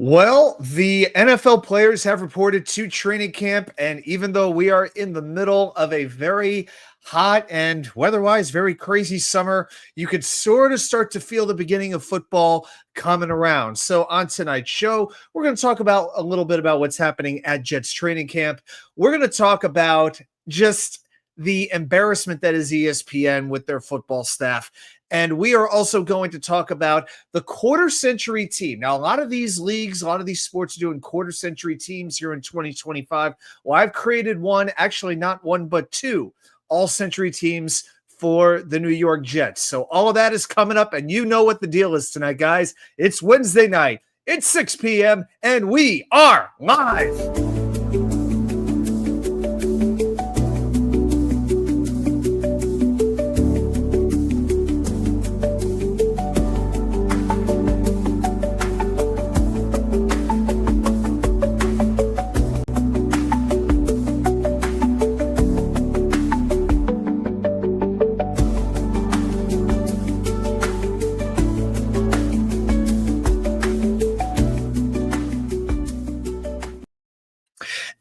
Well, the NFL players have reported to training camp, and even though we are in the middle of a very hot and weather-wise very crazy summer, you could sort of start to feel the beginning of football coming around. So on tonight's show, we're going to talk about a little bit about what's happening at Jets training camp. We're going to talk about just the embarrassment that is ESPN with their football staff. And we are also going to talk about the quarter century team. Now, a lot of these leagues, a lot of these sports are doing quarter century teams here in 2025. Well, I've created one, actually not one, but two all century teams for the New York Jets. So all of that is coming up, and you know what the deal is tonight, guys. It's Wednesday night. It's 6 p.m., and we are live.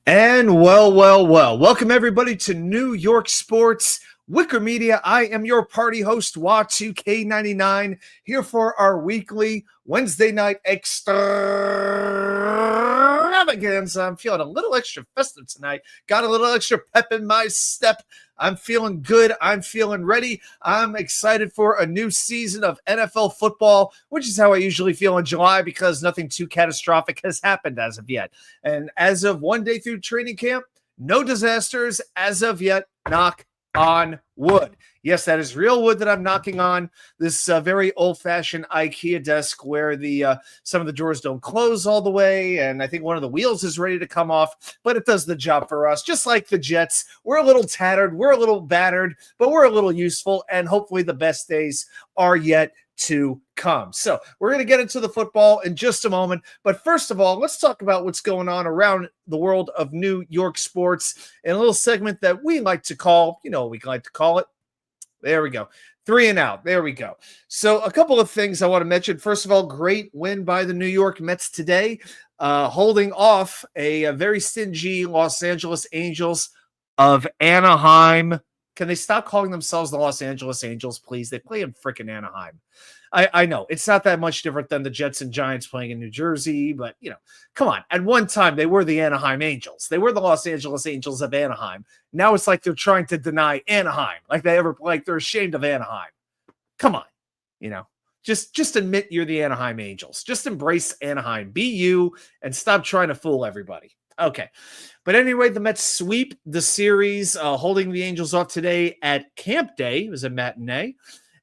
And well. Welcome everybody to New York Sports WickerMedia. I am your party host, Wa2K99, here for our weekly Wednesday night extravaganza. I'm feeling a little extra festive tonight. Got a little extra pep in my step. I'm feeling good. I'm feeling ready. I'm excited for a new season of NFL football, which is how I usually feel in July because nothing too catastrophic has happened as of yet. And as of one day through training camp, no disasters as of yet. Knock on wood. Yes, that is real wood that I'm knocking on. This very old-fashioned IKEA desk where the some of the drawers don't close all the way, and I think one of the wheels is ready to come off, but it does the job for us. Just like the Jets, we're a little tattered, we're a little battered, but we're a little useful, and hopefully the best days are yet to come. So we're going to get into the football in just a moment. But first of all, let's talk about what's going on around the world of New York sports in a little segment that we like to call, you know what we like to call it. There we go. 3 and out. There we go. So a couple of things I want to mention. First of all, great win by the New York Mets today, holding off a very stingy Los Angeles Angels of Anaheim. Can they stop calling themselves the Los Angeles Angels, please? They play in freaking Anaheim. I know it's not that much different than the Jets and Giants playing in New Jersey, but you know, come on. At one time, they were the Anaheim Angels. They were the Los Angeles Angels of Anaheim. Now it's like they're trying to deny Anaheim, like they're ashamed of Anaheim. Come on, you know, just admit you're the Anaheim Angels. Just embrace Anaheim. Be you and stop trying to fool everybody. Okay. But anyway, the Mets sweep the series, holding the Angels off today at Camp Day. It was a matinee.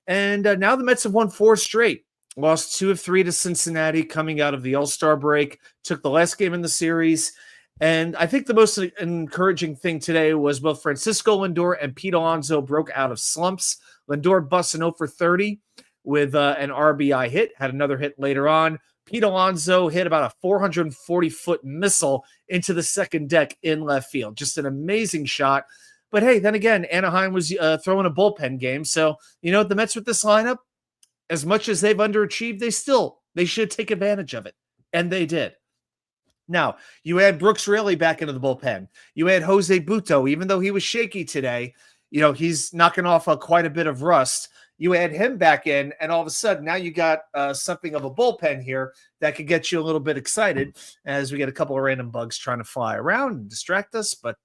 And now the Mets have won 4 straight. Lost 2 of 3 to Cincinnati coming out of the All-Star break. Took the last game in the series. And I think the most encouraging thing today was both Francisco Lindor and Pete Alonso broke out of slumps. Lindor busts an 0 for 30 with an RBI hit. Had another hit later on. Pete Alonso hit about a 440-foot missile into the second deck in left field. Just an amazing shot. But hey, then again, Anaheim was throwing a bullpen game. So, you know, the Mets with this lineup, as much as they've underachieved, they should take advantage of it. And they did. Now, you add Brooks Raley back into the bullpen. You add Jose Butto, even though he was shaky today. You know, he's knocking off quite a bit of rust. You add him back in, and all of a sudden, now you got something of a bullpen here that could get you a little bit excited as we get a couple of random bugs trying to fly around and distract us. But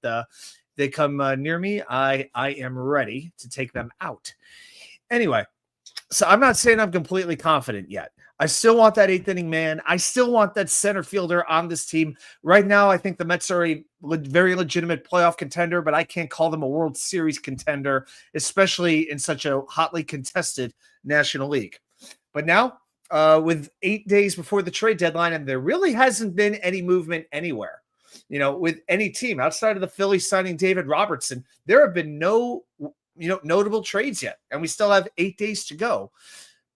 they come near me, I am ready to take them out. Anyway, so I'm not saying I'm completely confident yet. I still want that 8th inning man. I still want that center fielder on this team. Right now, I think the Mets are a very legitimate playoff contender, but I can't call them a World Series contender, especially in such a hotly contested National League. But now, with 8 days before the trade deadline, and there really hasn't been any movement anywhere. You know, with any team outside of the Phillies signing David Robertson, there have been no, notable trades yet, and we still have 8 days to go.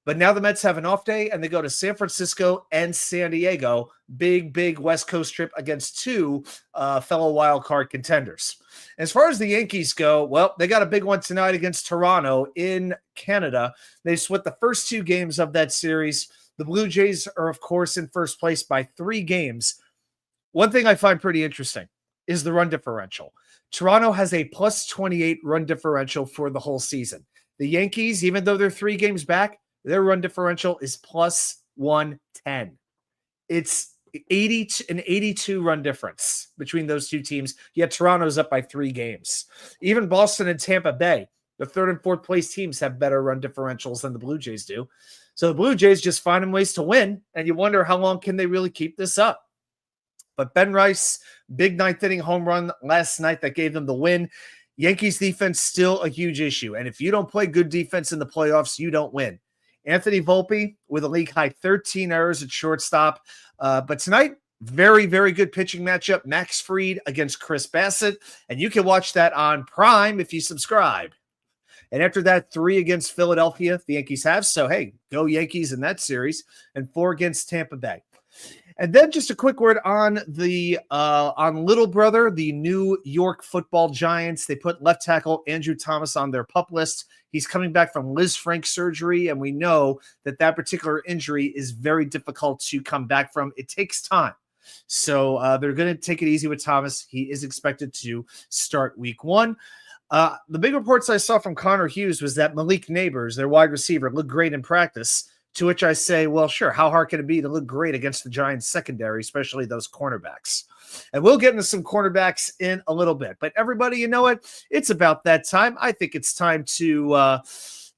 But now the Mets have an off day, and they go to San Francisco and San Diego. Big West Coast trip against 2 fellow wild card contenders. As far as the Yankees go, well, they got a big one tonight against Toronto in Canada. They split the first 2 games of that series The Blue Jays are, of course, in first place by 3 games. One thing I find pretty interesting is the run differential. Toronto has a plus 28 run differential for the whole season. The Yankees, even though they're 3 games back, their run differential is plus 110. It's 82 run difference between those two teams, yet Toronto's up by 3 games. Even Boston and Tampa Bay, the third and fourth place teams, have better run differentials than the Blue Jays do. So the Blue Jays just finding ways to win, and you wonder how long can they really keep this up. But Ben Rice, big ninth inning home run last night that gave them the win. Yankees defense still a huge issue, and if you don't play good defense in the playoffs, you don't win. Anthony Volpe with a league-high 13 errors at shortstop. But tonight, very, very good pitching matchup. Max Fried against Chris Bassett. And you can watch that on Prime if you subscribe. And after that, 3 against Philadelphia, the Yankees have. So, hey, go Yankees in that series. And 4 against Tampa Bay. And then just a quick word on the on little brother, the New York Football Giants. They put left tackle Andrew Thomas on their PUP list. He's coming back from Liz Frank surgery, and we know that that particular injury is very difficult to come back from. It takes time. So they're going to take it easy with Thomas. He is expected to start week 1. The big reports I saw from Connor Hughes was that Malik Neighbors, their wide receiver, looked great in practice. To which I say, well, sure, how hard can it be to look great against the Giants secondary, especially those cornerbacks? And we'll get into some cornerbacks in a little bit. But everybody, you know what? It's about that time. I think it's time to,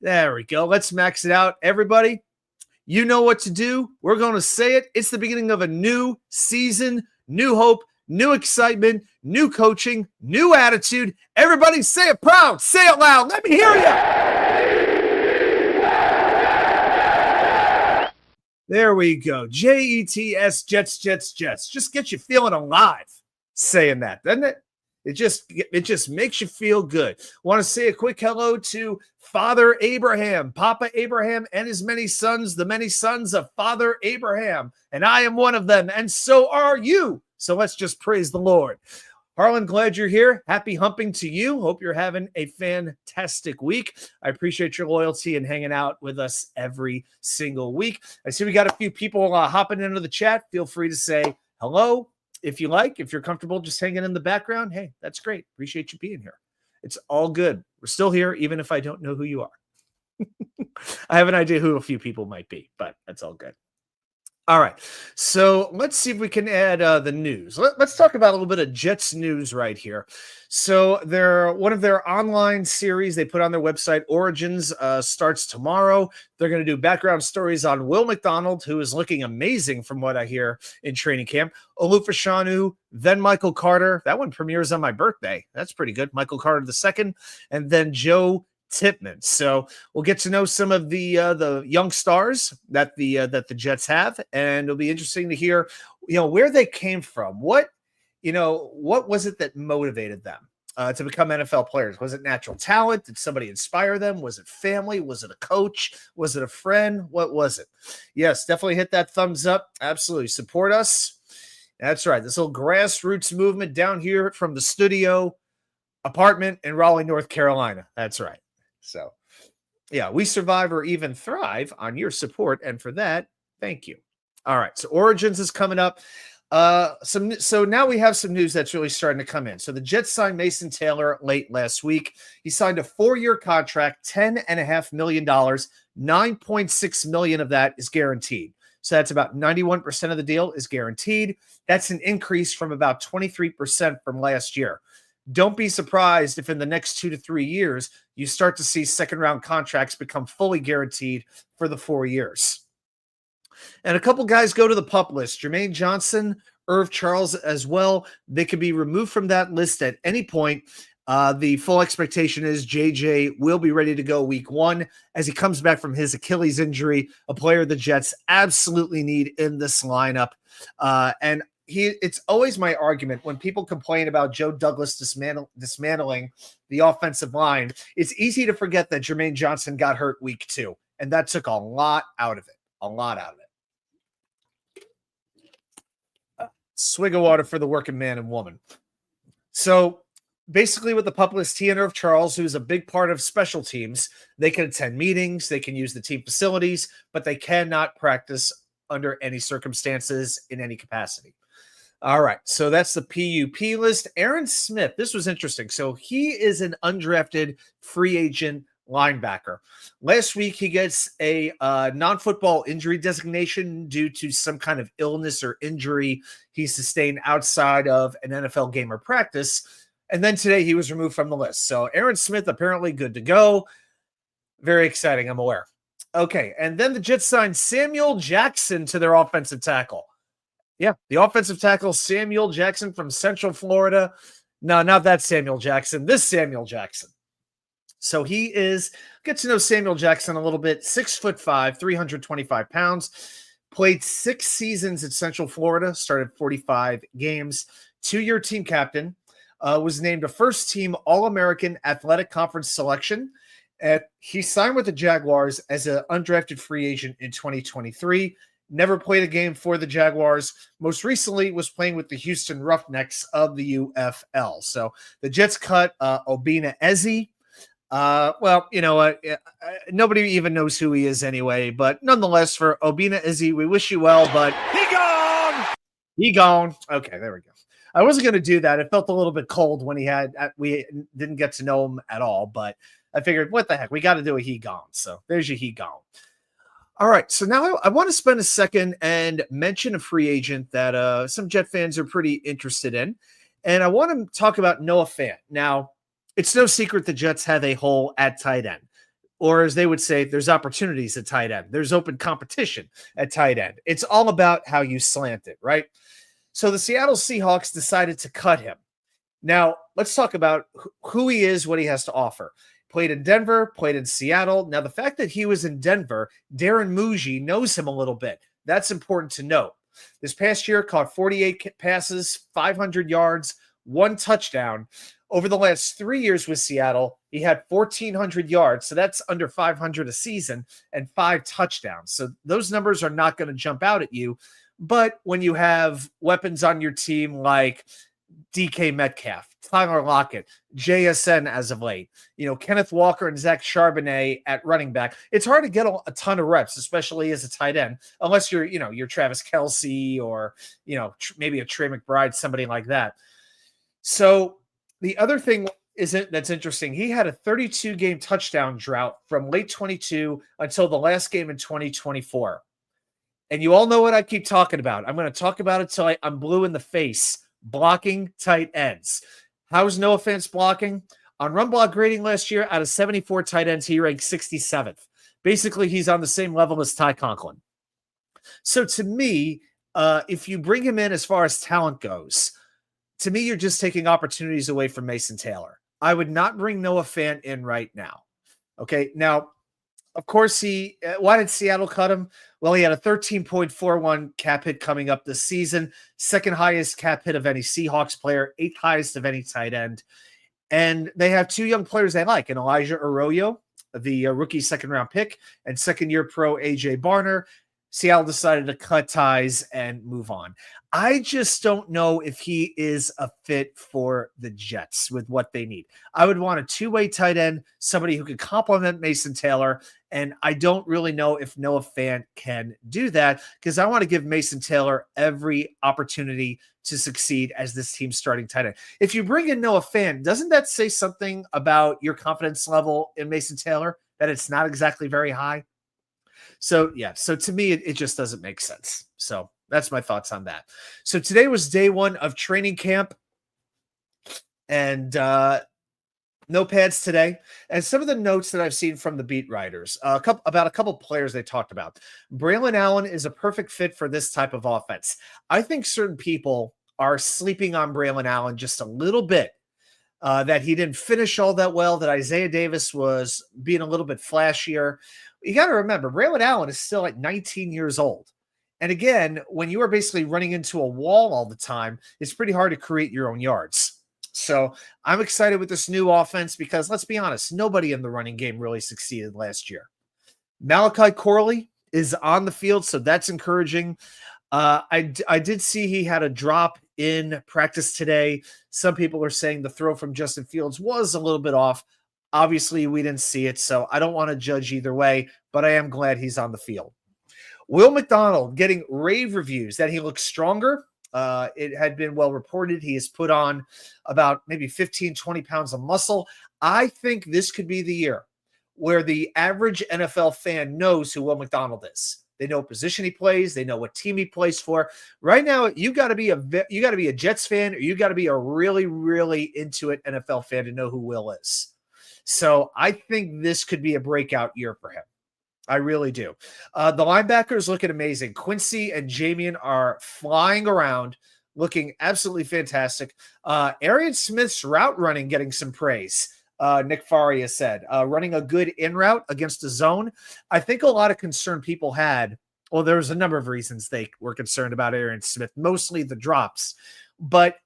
there we go. Let's max it out. Everybody, you know what to do. We're going to say it. It's the beginning of a new season, new hope, new excitement, new coaching, new attitude. Everybody say it proud. Say it loud. Let me hear you. There we go. Jets, Jets, Jets, Jets. Just get you feeling alive saying that, doesn't it? It just makes you feel good. Want to say a quick hello to Father Abraham, Papa Abraham, and his many sons, the many sons of Father Abraham. And I am one of them, and so are you. So let's just praise the Lord. Harlan, glad you're here. Happy humping to you. Hope you're having a fantastic week. I appreciate your loyalty and hanging out with us every single week. I see we got a few people hopping into the chat. Feel free to say hello if you like. If you're comfortable just hanging in the background, hey, that's great. Appreciate you being here. It's all good. We're still here, even if I don't know who you are. I have an idea who a few people might be, but that's all good. All right, so let's see if we can add the news. Let's talk about a little bit of Jets news right here. So one of their online series they put on their website, Origins, starts tomorrow. They're going to do background stories on Will McDonald, who is looking amazing from what I hear in training camp, Olufa Shanu, then Michael Carter. That one premieres on my birthday. That's pretty good. Michael Carter II, and then Joe Tippmann. So we'll get to know some of the young stars that the Jets have, and it'll be interesting to hear, where they came from. What was it that motivated them to become NFL players? Was it natural talent? Did somebody inspire them? Was it family? Was it a coach? Was it a friend? What was it? Yes, definitely hit that thumbs up. Absolutely support us. That's right. This little grassroots movement down here from the studio apartment in Raleigh, North Carolina. That's right. So, yeah, we survive or even thrive on your support. And for that, thank you. All right. So Origins is coming up. So now we have some news that's really starting to come in. So the Jets signed Mason Taylor late last week. He signed a 4-year contract, $10.5 million. $9.6 million of that is guaranteed. So that's about 91% of the deal is guaranteed. That's an increase from about 23% from last year. Don't be surprised if in the next 2 to 3 years, you start to see second-round contracts become fully guaranteed for the 4 years. And a couple guys go to the PUP list. Jermaine Johnson, Irv Charles as well. They could be removed from that list at any point. The full expectation is JJ will be ready to go week 1 as he comes back from his Achilles injury, a player the Jets absolutely need in this lineup. And it's always my argument when people complain about Joe Douglas dismantling the offensive line. It's easy to forget that Jermaine Johnson got hurt week 2, and that took a lot out of it. Swig of water for the working man and woman. So basically with the Publius Theater of Charles, who's a big part of special teams, they can attend meetings, they can use the team facilities, but they cannot practice under any circumstances in any capacity. All right, so that's the PUP list. Aaron Smith, this was interesting. So he is an undrafted free agent linebacker. Last week, he gets a non-football injury designation due to some kind of illness or injury he sustained outside of an NFL game or practice. And then today, he was removed from the list. So Aaron Smith apparently good to go. Very exciting, I'm aware. Okay, and then the Jets signed Samuel Jackson to their offensive tackle. Yeah, the offensive tackle, Samuel Jackson from Central Florida. No, not that Samuel Jackson. This Samuel Jackson. So he is, get to know Samuel Jackson a little bit. 6'5", 325 pounds. Played 6 seasons at Central Florida. Started 45 games. 2-year team captain. Was named a first-team All-American Athletic Conference selection. He signed with the Jaguars as an undrafted free agent in 2023. Never played a game for the Jaguars. Most recently was playing with the Houston Roughnecks of the UFL. So the Jets cut Obina Eze. Well, you know what? Nobody even knows who he is anyway. But nonetheless, for Obina Eze, we wish you well, but he gone. He gone. Okay, there we go. I wasn't going to do that. It felt a little bit cold when we didn't get to know him at all. But I figured, what the heck? We got to do a he gone. So there's your he gone. All right, so now I want to spend a second and mention a free agent that some Jet fans are pretty interested in, and I want to talk about Noah Fant. Now, it's no secret the Jets have a hole at tight end, or as they would say, there's opportunities at tight end. There's open competition at tight end. It's all about how you slant it, right? So the Seattle Seahawks decided to cut him. Now, let's talk about who he is, what he has to offer. Played in Denver, played in Seattle. Now, the fact that he was in Denver, Darren Muji knows him a little bit. That's important to note. This past year, caught 48 passes, 500 yards, 1 touchdown. Over the last 3 years with Seattle, he had 1,400 yards. So that's under 500 a season and 5 touchdowns. So those numbers are not going to jump out at you. But when you have weapons on your team like DK Metcalf, Tyler Lockett, JSN as of late, Kenneth Walker and Zach Charbonnet at running back. It's hard to get a ton of reps, especially as a tight end, unless you're Travis Kelce or, maybe a Trey McBride, somebody like that. So the other thing that's interesting, he had a 32-game touchdown drought from late 22 until the last game in 2024. And you all know what I keep talking about. I'm going to talk about it till I'm blue in the face. Blocking tight ends. How's Noah Fant blocking? On run block grading last year, out of 74 tight ends, he ranked 67th. Basically, he's on the same level as Ty Conklin. So to me, if you bring him in as far as talent goes, to me, you're just taking opportunities away from Mason Taylor. I would not bring Noah Fant in right now. Okay, now, of course, why did Seattle cut him? Well, he had a 13.41 cap hit coming up this season, second highest cap hit of any Seahawks player, 8th highest of any tight end. And they have 2 young players they like, and Elijah Arroyo, the rookie second-round pick, and second-year pro A.J. Barner. Seattle decided to cut ties and move on. I just don't know if he is a fit for the Jets with what they need. I would want a 2-way tight end, somebody who could complement Mason Taylor, and I don't really know if Noah Fant can do that because I want to give Mason Taylor every opportunity to succeed as this team's starting tight end. If you bring in Noah Fant, doesn't that say something about your confidence level in Mason Taylor, that it's not exactly very high? So, yeah. So to me, it just doesn't make sense. So that's my thoughts on that. So today was day 1 of training camp and no pads today. And some of the notes that I've seen from the beat writers, about a couple players they talked about. Braylon Allen is a perfect fit for this type of offense. I think certain people are sleeping on Braylon Allen just a little bit. That he didn't finish all that well, that Isaiah Davis was being a little bit flashier. You got to remember, Braylon Allen is still like 19 years old. And again, when you are basically running into a wall all the time, it's pretty hard to create your own yards. So I'm excited with this new offense because let's be honest, nobody in the running game really succeeded last year. Malachi Corley is on the field, so that's encouraging. I did see he had a drop in practice today. Some people are saying the throw from Justin Fields was a little bit off. Obviously, we didn't see it, so I don't want to judge either way, but I am glad he's on the field. Will McDonald getting rave reviews that he looks stronger. It had been well reported. He has put on about maybe 15, 20 pounds of muscle. I think this could be the year where the average NFL fan knows who Will McDonald is. They know what position he plays. They know what team he plays for. Right now, you got to be a Jets fan, or you got to be a really, really into it NFL fan to know who Will is. So I think this could be a breakout year for him. I really do. The linebackers looking amazing. Quincy and Jamian are flying around, looking absolutely fantastic. Arian Smith's route running getting some praise. Nick Faria said, running a good in route against the zone. I think a lot of concern people had, well, there was a number of reasons they were concerned about Arian Smith, mostly the drops, but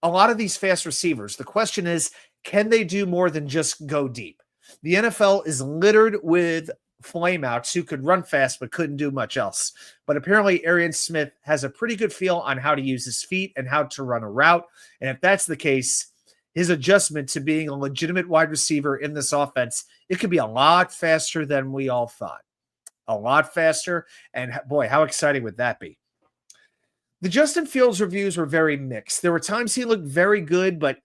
a lot of these fast receivers, the question is, can they do more than just go deep? The NFL is littered with flameouts who could run fast but couldn't do much else. But apparently Arian Smith has a pretty good feel on how to use his feet and how to run a route. And if that's the case, his adjustment to being a legitimate wide receiver in this offense, it could be a lot faster than we all thought. A lot faster. And boy, how exciting would that be? The Justin Fields reviews were very mixed. There were times he looked very good, but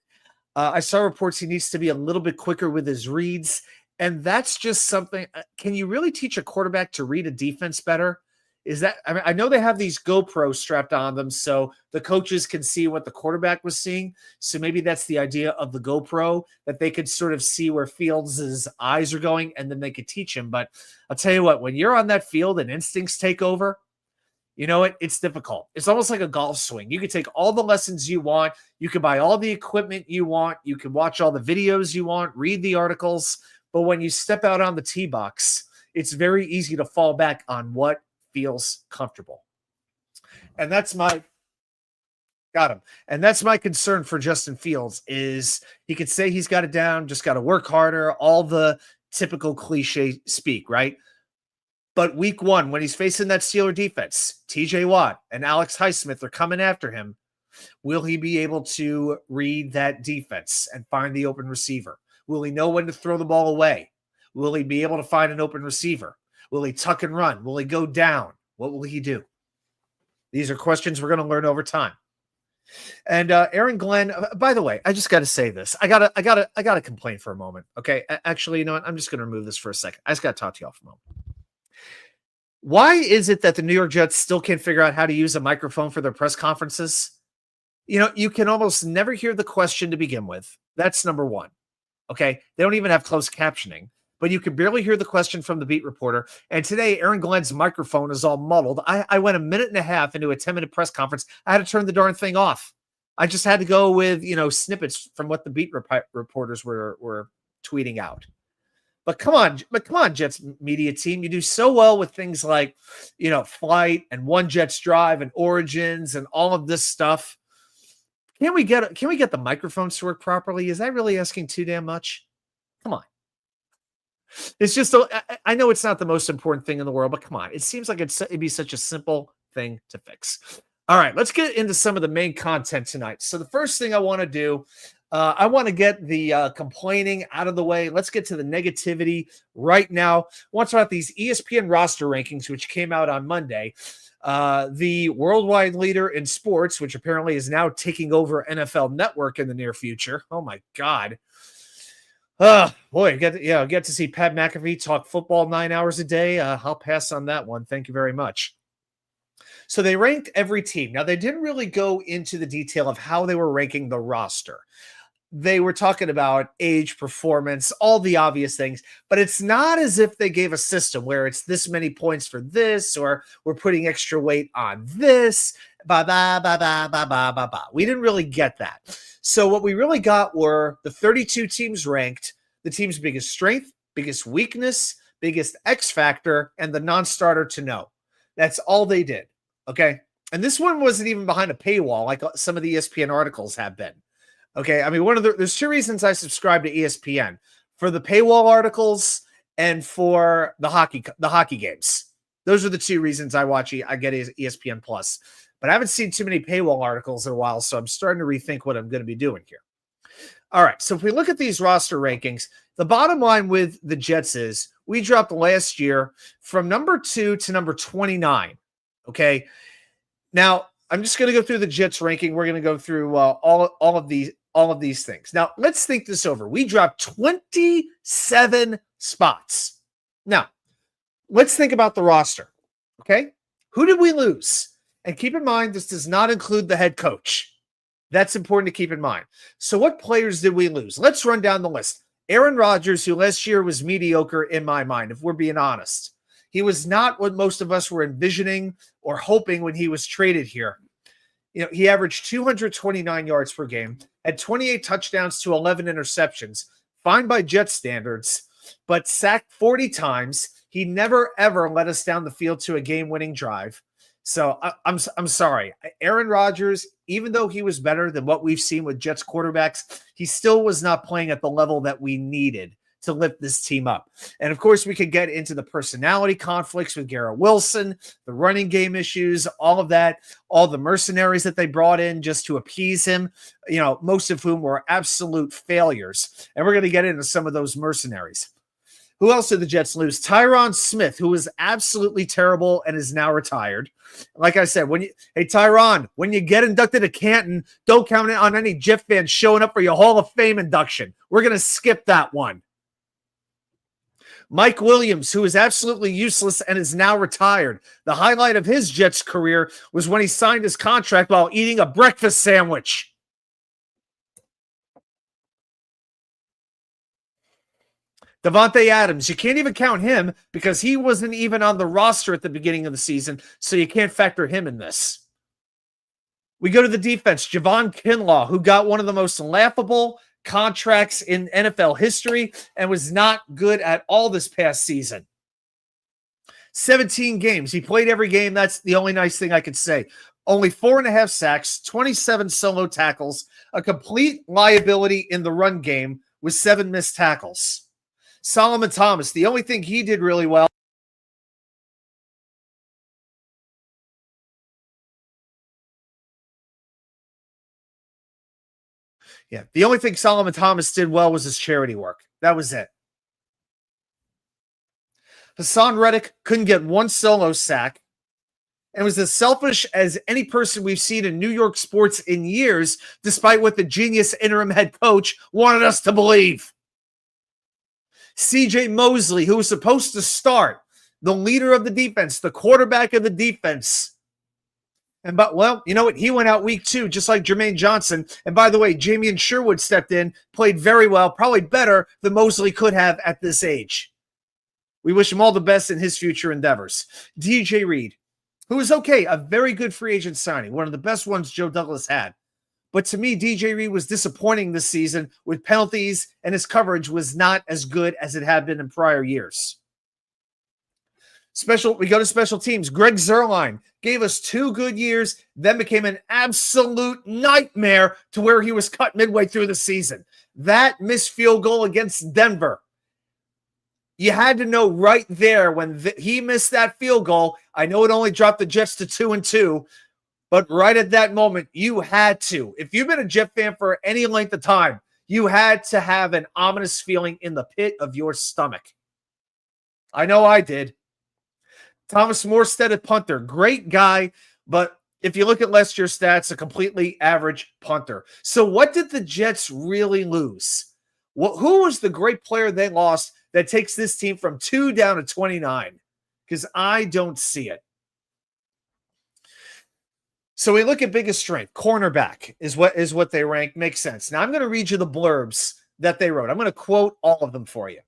I saw reports he needs to be a little bit quicker with his reads. And that's just something. Can you really teach a quarterback to read a defense better? Is that, I mean, I know they have these GoPros strapped on them so the coaches can see what the quarterback was seeing. So maybe that's the idea of the GoPro, that they could sort of see where Fields' eyes are going and then they could teach him. But I'll tell you what, when you're on that field and instincts take over, you know what? It's difficult. It's almost like a golf swing. You can take all the lessons you want. You can buy all the equipment you want. You can watch all the videos you want, read the articles. But when you step out on the tee box, it's very easy to fall back on what feels comfortable. And that's my concern for Justin Fields is he could say he's got it down, just got to work harder, all the typical cliche speak, right? But week one, when he's facing that Steeler defense, TJ Watt and Alex Highsmith are coming after him. Will he be able to read that defense and find the open receiver? Will he know when to throw the ball away? Will he be able to find an open receiver? Will he tuck and run? Will he go down? What will he do? These are questions we're going to learn over time. And Aaron Glenn, by the way, I just got to say this. I gotta complain for a moment. Okay. Actually, you know what? I'm just going to remove this for a second. I just got to talk to y'all for a moment. Why is it that the New York Jets still can't figure out how to use a microphone for their press conferences? You know, you can almost never hear the question to begin with. That's number one. Okay. They don't even have closed captioning, but you can barely hear the question from the beat reporter. And today, Aaron Glenn's microphone is all muddled. I went a minute and a half into a 10-minute press conference. I had to turn the darn thing off. I just had to go with, snippets from what the beat reporters were tweeting out. But come on, Jets media team. You do so well with things like, Flight and One Jets Drive and Origins and all of this stuff. Can we get the microphones to work properly? Is that really asking too damn much? Come on. It's just, I know it's not the most important thing in the world, but come on. It seems like it'd be such a simple thing to fix. All right, let's get into some of the main content tonight. So the first thing I want to do, I want to get the complaining out of the way. Let's get to the negativity right now. I want to talk about these ESPN roster rankings, which came out on Monday. The worldwide leader in sports, which apparently is now taking over NFL Network in the near future. Oh, my God. Boy, get to see Pat McAfee talk football 9 hours a day. I'll pass on that one. Thank you very much. So they ranked every team. Now, they didn't really go into the detail of how they were ranking the roster. They were talking about age, performance, all the obvious things, but it's not as if they gave a system where it's this many points for this, or we're putting extra weight on this, We didn't really get that. So what we really got were the 32 teams ranked, the team's biggest strength, biggest weakness, biggest X factor, and the non-starter to know. That's all they did. Okay. And this one wasn't even behind a paywall like some of the ESPN articles have been. Okay. I mean, there's two reasons I subscribe to ESPN: for the paywall articles and for the hockey games. Those are the two reasons I get ESPN Plus. But I haven't seen too many paywall articles in a while, so I'm starting to rethink what I'm going to be doing here. All right, so if we look at these roster rankings, the bottom line with the Jets is we dropped last year from number 2 to number 29. Okay, now I'm just going to go through the Jets ranking. We're going to go through all of these things. Now let's think this over. We dropped 27 spots. Now let's think about the roster. Okay, who did we lose? And keep in mind, this does not include the head coach. That's important to keep in mind. So what players did we lose? Let's run down the list. Aaron Rodgers, who last year was mediocre in my mind, if we're being honest. He was not what most of us were envisioning or hoping when he was traded here. You know, he averaged 229 yards per game, had 28 touchdowns to 11 interceptions, fine by Jet standards, but sacked 40 times. He never, ever let us down the field to a game-winning drive. So I'm sorry. Aaron Rodgers, even though he was better than what we've seen with Jets quarterbacks, he still was not playing at the level that we needed to lift this team up. And of course, we could get into the personality conflicts with Garrett Wilson, the running game issues, all of that, all the mercenaries that they brought in just to appease him, you know, most of whom were absolute failures. And we're going to get into some of those mercenaries. Who else did the Jets lose? Tyron Smith, who was absolutely terrible and is now retired. Like I said, hey, Tyron, when you get inducted to Canton, don't count on any Jet fans showing up for your Hall of Fame induction. We're going to skip that one. Mike Williams, who is absolutely useless and is now retired. The highlight of his Jets career was when he signed his contract while eating a breakfast sandwich. Devontae Adams, you can't even count him because he wasn't even on the roster at the beginning of the season, so you can't factor him in this. We go to the defense. Javon Kinlaw, who got one of the most laughable contracts in NFL history and was not good at all this past season. 17 games. He played every game. That's the only nice thing I could say. Only 4.5 sacks, 27 solo tackles, a complete liability in the run game with 7 missed tackles. Solomon Thomas, the only thing he did really well. Yeah, the only thing Solomon Thomas did well was his charity work. That was it. Hassan Reddick couldn't get one solo sack and was as selfish as any person we've seen in New York sports in years, despite what the genius interim head coach wanted us to believe. CJ Mosley, who was supposed to start, the leader of the defense, the quarterback of the defense. But you know what? He went out week 2, just like Jermaine Johnson. And by the way, Jamian Sherwood stepped in, played very well, probably better than Mosley could have at this age. We wish him all the best in his future endeavors. DJ Reed, who was okay, a very good free agent signing, one of the best ones Joe Douglas had. But to me, DJ Reed was disappointing this season with penalties, and his coverage was not as good as it had been in prior years. We go to special teams. Greg Zuerlein gave us 2 good years, then became an absolute nightmare to where he was cut midway through the season. That missed field goal against Denver. You had to know right there when he missed that field goal. I know it only dropped the Jets to 2-2, but right at that moment, you had to. If you've been a Jet fan for any length of time, you had to have an ominous feeling in the pit of your stomach. I know I did. Thomas Morstead at punter, great guy, but if you look at last year's stats, a completely average punter. So what did the Jets really lose? Who was the great player they lost that takes this team from 2 down to 29? Because I don't see it. So we look at biggest strength. Cornerback is what they rank. Makes sense. Now I'm going to read you the blurbs that they wrote. I'm going to quote all of them for you.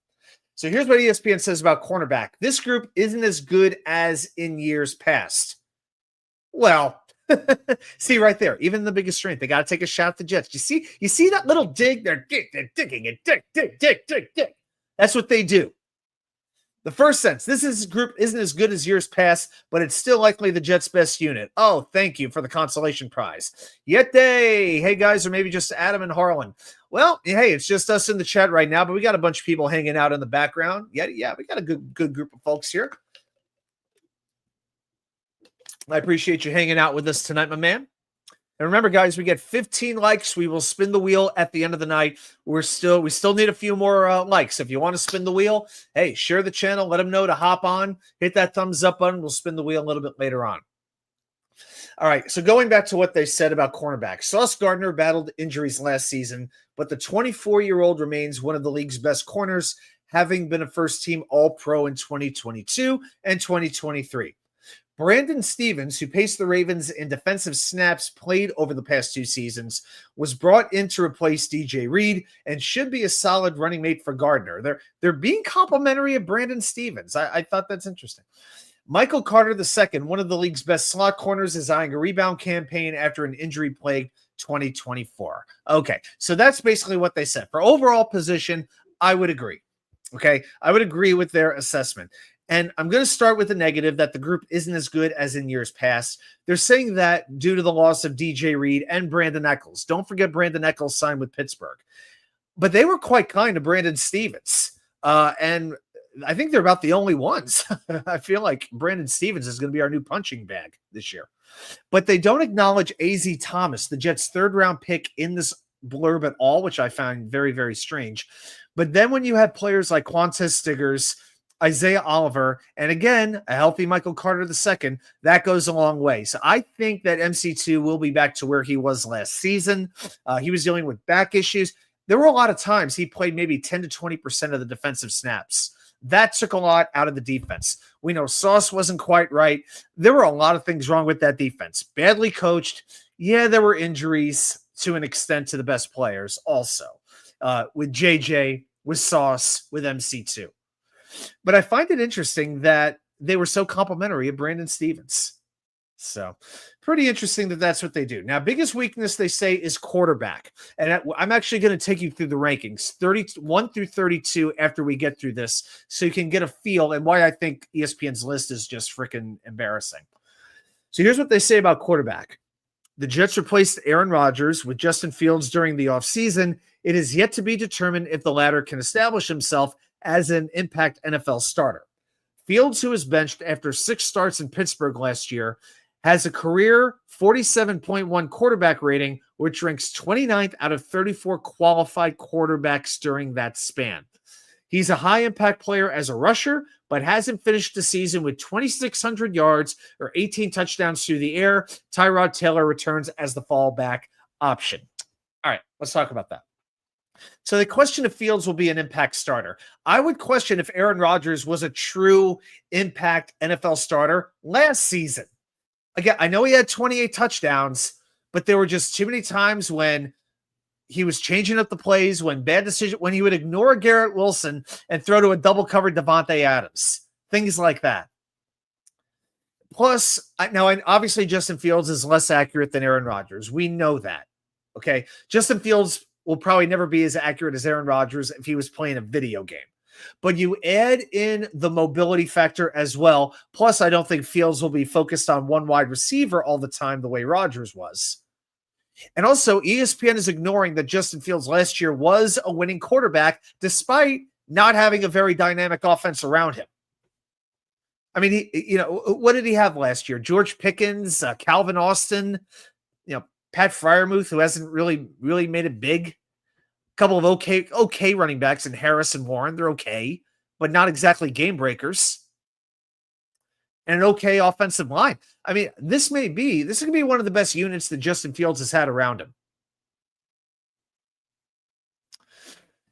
So here's what ESPN says about cornerback. This group isn't as good as in years past. Well, see right there, even the biggest strength, they got to take a shot at the Jets. You see that little dig? They're digging and dig. That's what they do. The first sense, this group isn't as good as years past, but it's still likely the Jets' best unit. Oh, thank you for the consolation prize. Yete, hey guys, or maybe just Adam and Harlan. Well, hey, it's just us in the chat right now, but we got a bunch of people hanging out in the background. Yeah, we got a good group of folks here. I appreciate you hanging out with us tonight, my man. And remember, guys, we get 15 likes. We will spin the wheel at the end of the night. We still need a few more likes. If you want to spin the wheel, hey, share the channel. Let them know to hop on. Hit that thumbs up button. We'll spin the wheel a little bit later on. All right, so going back to what they said about cornerbacks, Sauce Gardner battled injuries last season, but the 24-year-old remains one of the league's best corners, having been a first-team All-Pro in 2022 and 2023. Brandon Stevens, who paced the Ravens in defensive snaps played over the past 2 seasons, was brought in to replace DJ Reed and should be a solid running mate for Gardner. They're being complimentary of Brandon Stevens. I thought that's interesting. Michael Carter II, one of the league's best slot corners, is eyeing a rebound campaign after an injury-plagued 2024. Okay, so that's basically what they said. For overall position, I would agree. Okay, I would agree with their assessment. And I'm going to start with the negative that the group isn't as good as in years past. They're saying that due to the loss of DJ Reed and Brandon Eccles. Don't forget Brandon Eccles signed with Pittsburgh. But they were quite kind to Brandon Stevens. And I think they're about the only ones. I feel like Brandon Stevens is going to be our new punching bag this year. But they don't acknowledge A.Z. Thomas, the Jets' third-round pick, in this blurb at all, which I find very, very strange. But then when you have players like Quantez Stiggers, Isaiah Oliver, and again, a healthy Michael Carter II, that goes a long way. So I think that MC2 will be back to where he was last season. He was dealing with back issues. There were a lot of times he played maybe 10 to 20% of the defensive snaps. That took a lot out of the defense. We know Sauce wasn't quite right. There were a lot of things wrong with that defense. Badly coached. Yeah, there were injuries to an extent to the best players also. With JJ, with Sauce, with MC2. But I find it interesting that they were so complimentary of Brandon Stevens. So pretty interesting that that's what they do. Now, biggest weakness, they say, is quarterback. And I'm actually going to take you through the rankings, 31 through 32 after we get through this, so you can get a feel and why I think ESPN's list is just freaking embarrassing. So here's what they say about quarterback. The Jets replaced Aaron Rodgers with Justin Fields during the offseason. It is yet to be determined if the latter can establish himself as an impact NFL starter. Fields, who was benched after 6 starts in Pittsburgh last year, has a career 47.1 quarterback rating, which ranks 29th out of 34 qualified quarterbacks during that span. He's a high-impact player as a rusher, but hasn't finished the season with 2,600 yards or 18 touchdowns through the air. Tyrod Taylor returns as the fallback option. All right, let's talk about that. So the question if Fields will be an impact starter. I would question if Aaron Rodgers was a true impact NFL starter last season. Again, I know he had 28 touchdowns, but there were just too many times when he was changing up the plays, when bad decision, when he would ignore Garrett Wilson and throw to a double-covered Devontae Adams. Things like that. Plus, obviously Justin Fields is less accurate than Aaron Rodgers. We know that. Okay? Justin Fields will probably never be as accurate as Aaron Rodgers if he was playing a video game. But you add in the mobility factor as well. Plus, I don't think Fields will be focused on one wide receiver all the time the way Rodgers was. And also, ESPN is ignoring that Justin Fields last year was a winning quarterback despite not having a very dynamic offense around him. I mean, what did he have last year? George Pickens, Calvin Austin, Pat Freiermuth, who hasn't really made it big. A couple of okay running backs in Harris and Warren. They're okay, but not exactly game breakers. And an okay offensive line. I mean, this is going to be one of the best units that Justin Fields has had around him.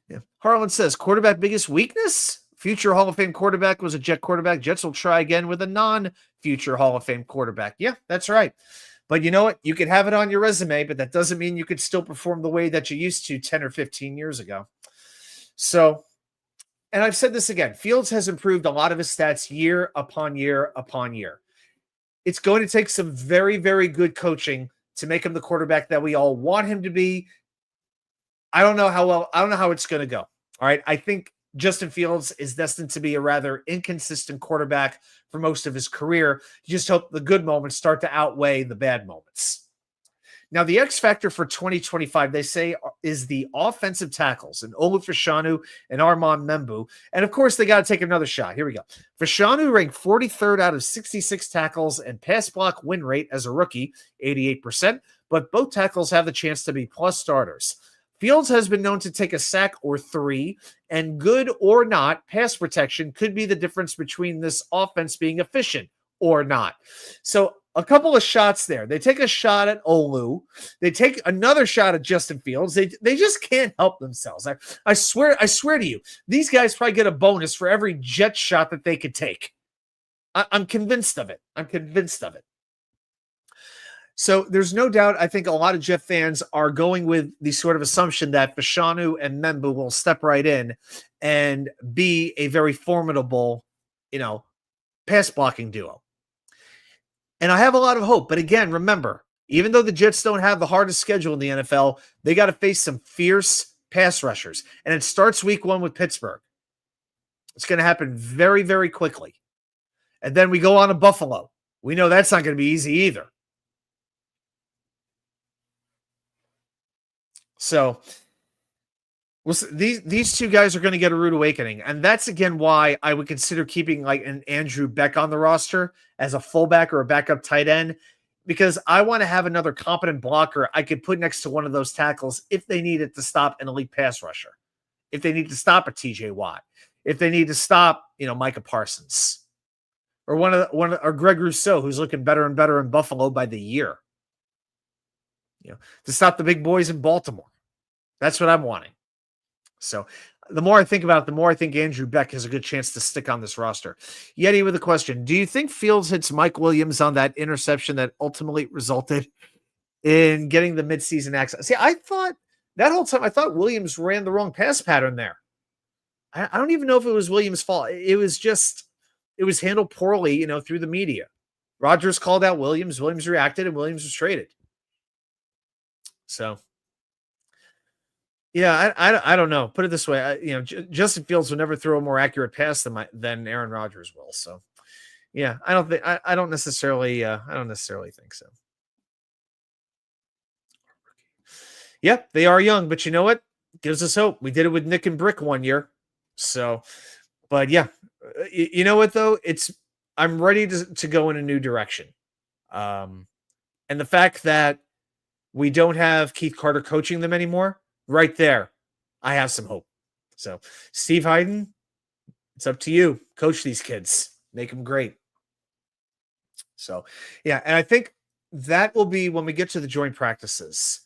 Yeah. Harlan says, quarterback biggest weakness? Future Hall of Fame quarterback was a Jet quarterback. Jets will try again with a non-future Hall of Fame quarterback. Yeah, that's right. But you know what? You could have it on your resume, but that doesn't mean you could still perform the way that you used to 10 or 15 years ago. So, and I've said this again, Fields has improved a lot of his stats year upon year upon year. It's going to take some very, very good coaching to make him the quarterback that we all want him to be. I don't know how it's going to go. All right. I think Justin Fields is destined to be a rather inconsistent quarterback for most of his career. You just hope the good moments start to outweigh the bad moments. Now, the X factor for 2025, they say, is the offensive tackles, and Olu Fashanu and Armand Membu. And of course, they got to take another shot. Here we go. Fashanu ranked 43rd out of 66 tackles and pass block win rate as a rookie, 88%, but both tackles have the chance to be plus starters. Fields has been known to take a sack or 3, and good or not, pass protection could be the difference between this offense being efficient or not. So a couple of shots there. They take a shot at Olu. They take another shot at Justin Fields. They just can't help themselves. I swear to you, these guys probably get a bonus for every jet shot that they could take. I'm convinced of it. So there's no doubt, I think a lot of Jet fans are going with the sort of assumption that Fashanu and Membu will step right in and be a very formidable, pass blocking duo. And I have a lot of hope. But again, remember, even though the Jets don't have the hardest schedule in the NFL, they got to face some fierce pass rushers. And it starts week 1 with Pittsburgh. It's going to happen very, very quickly. And then we go on to Buffalo. We know that's not going to be easy either. So these two guys are going to get a rude awakening. And that's, again, why I would consider keeping like an Andrew Beck on the roster as a fullback or a backup tight end, because I want to have another competent blocker I could put next to one of those tackles if they needed to stop an elite pass rusher, if they need to stop a TJ Watt, if they need to stop, Micah Parsons, or or Greg Rousseau, who's looking better and better in Buffalo by the year, to stop the big boys in Baltimore. That's what I'm wanting. So the more I think about it, the more I think Andrew Beck has a good chance to stick on this roster. Yeti with a question. Do you think Fields hits Mike Williams on that interception that ultimately resulted in getting the midseason access? See, I thought that whole time, Williams ran the wrong pass pattern there. I don't even know if it was Williams' fault. It was handled poorly, through the media. Rodgers called out Williams. Williams reacted, and Williams was traded. So, yeah, I don't know. Put it this way, Justin Fields will never throw a more accurate pass than Aaron Rodgers will. So, yeah, I don't necessarily think so. Yeah, they are young, but you know what? Gives us hope. We did it with Nick and Brick one year. So, but yeah, you know what though? I'm ready to go in a new direction. And the fact that we don't have Keith Carter coaching them anymore, right there, I have some hope. So, Steve Hayden, it's up to you. Coach these kids. Make them great. So, yeah, and I think that will be when we get to the joint practices.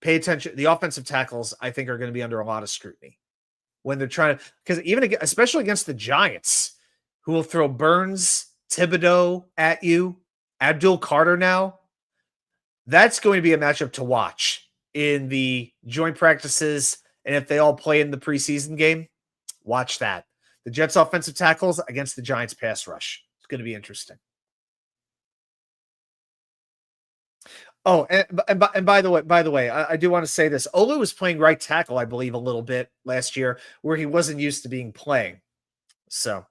Pay attention. The offensive tackles, I think, are going to be under a lot of scrutiny when they're trying to, because especially against the Giants, who will throw Burns, Thibodeau at you, Abdul Carter now. That's going to be a matchup to watch in the joint practices. And if they all play in the preseason game, watch that. The Jets offensive tackles against the Giants pass rush. It's going to be interesting. Oh, and by the way, I do want to say this. Olu was playing right tackle, I believe, a little bit last year, where he wasn't used to being playing. So,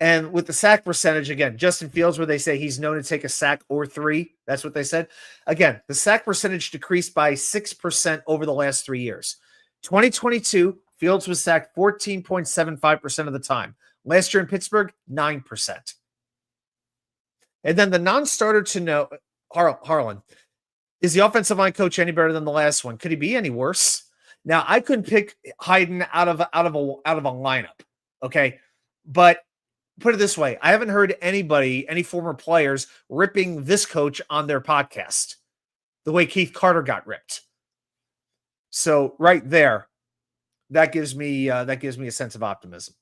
and with the sack percentage, again, Justin Fields, where they say he's known to take a sack or 3. That's what they said. Again, the sack percentage decreased by 6% over the last 3 years. 2022, Fields was sacked 14.75% of the time. Last year in Pittsburgh, 9%. And then the non-starter to know, Harlan, is the offensive line coach any better than the last one? Could he be any worse? Now, I couldn't pick Hayden out of a lineup, okay? But put it this way, I haven't heard any former players ripping this coach on their podcast the way Keith Carter got ripped. So right there, that gives me a sense of optimism.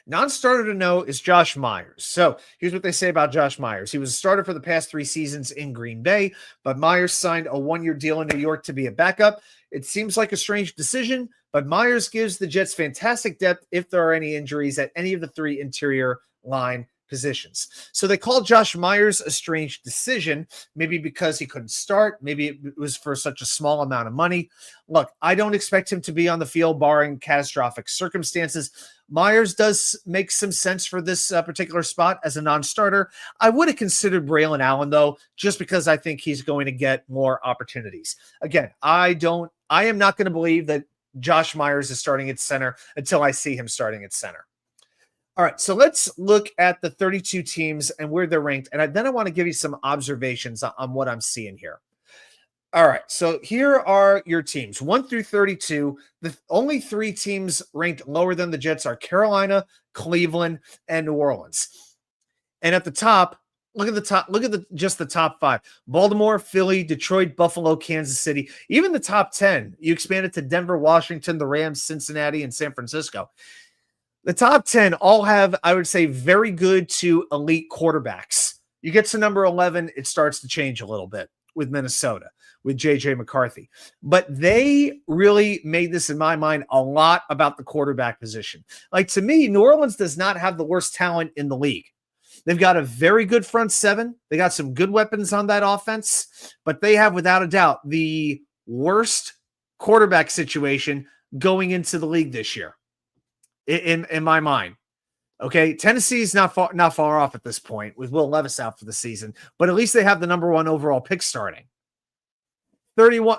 Non-starter to know is Josh Myers. So here's what they say about Josh Myers. He was a starter for the past 3 seasons in Green Bay, but Myers signed a 1-year deal in New York to be a backup. It seems like a strange decision, but Myers gives the Jets fantastic depth if there are any injuries at any of the 3 interior line positions. So they called Josh Myers a strange decision, maybe because he couldn't start. Maybe it was for such a small amount of money. Look, I don't expect him to be on the field barring catastrophic circumstances. Myers does make some sense for this particular spot as a non-starter. I would have considered Braylon Allen, though, just because I think he's going to get more opportunities. Again, I am not going to believe that Josh Myers is starting at center until I see him starting at center. All right, so let's look at the 32 teams and where they're ranked. And then I want to give you some observations on what I'm seeing here. All right, so here are your teams, 1 through 32. The only 3 teams ranked lower than the Jets are Carolina, Cleveland, and New Orleans. And at the top, look at just the top 5. Baltimore, Philly, Detroit, Buffalo, Kansas City. Even the top 10, you expand it to Denver, Washington, the Rams, Cincinnati, and San Francisco. The top 10 all have, I would say, very good to elite quarterbacks. You get to number 11, it starts to change a little bit with Minnesota, with J.J. McCarthy. But they really made this, in my mind, a lot about the quarterback position. Like, to me, New Orleans does not have the worst talent in the league. They've got a very good front 7. They got some good weapons on that offense, but they have, without a doubt, the worst quarterback situation going into the league this year, in my mind. Okay, Tennessee's not far off at this point with Will Levis out for the season, but at least they have the number 1 overall pick starting. 31.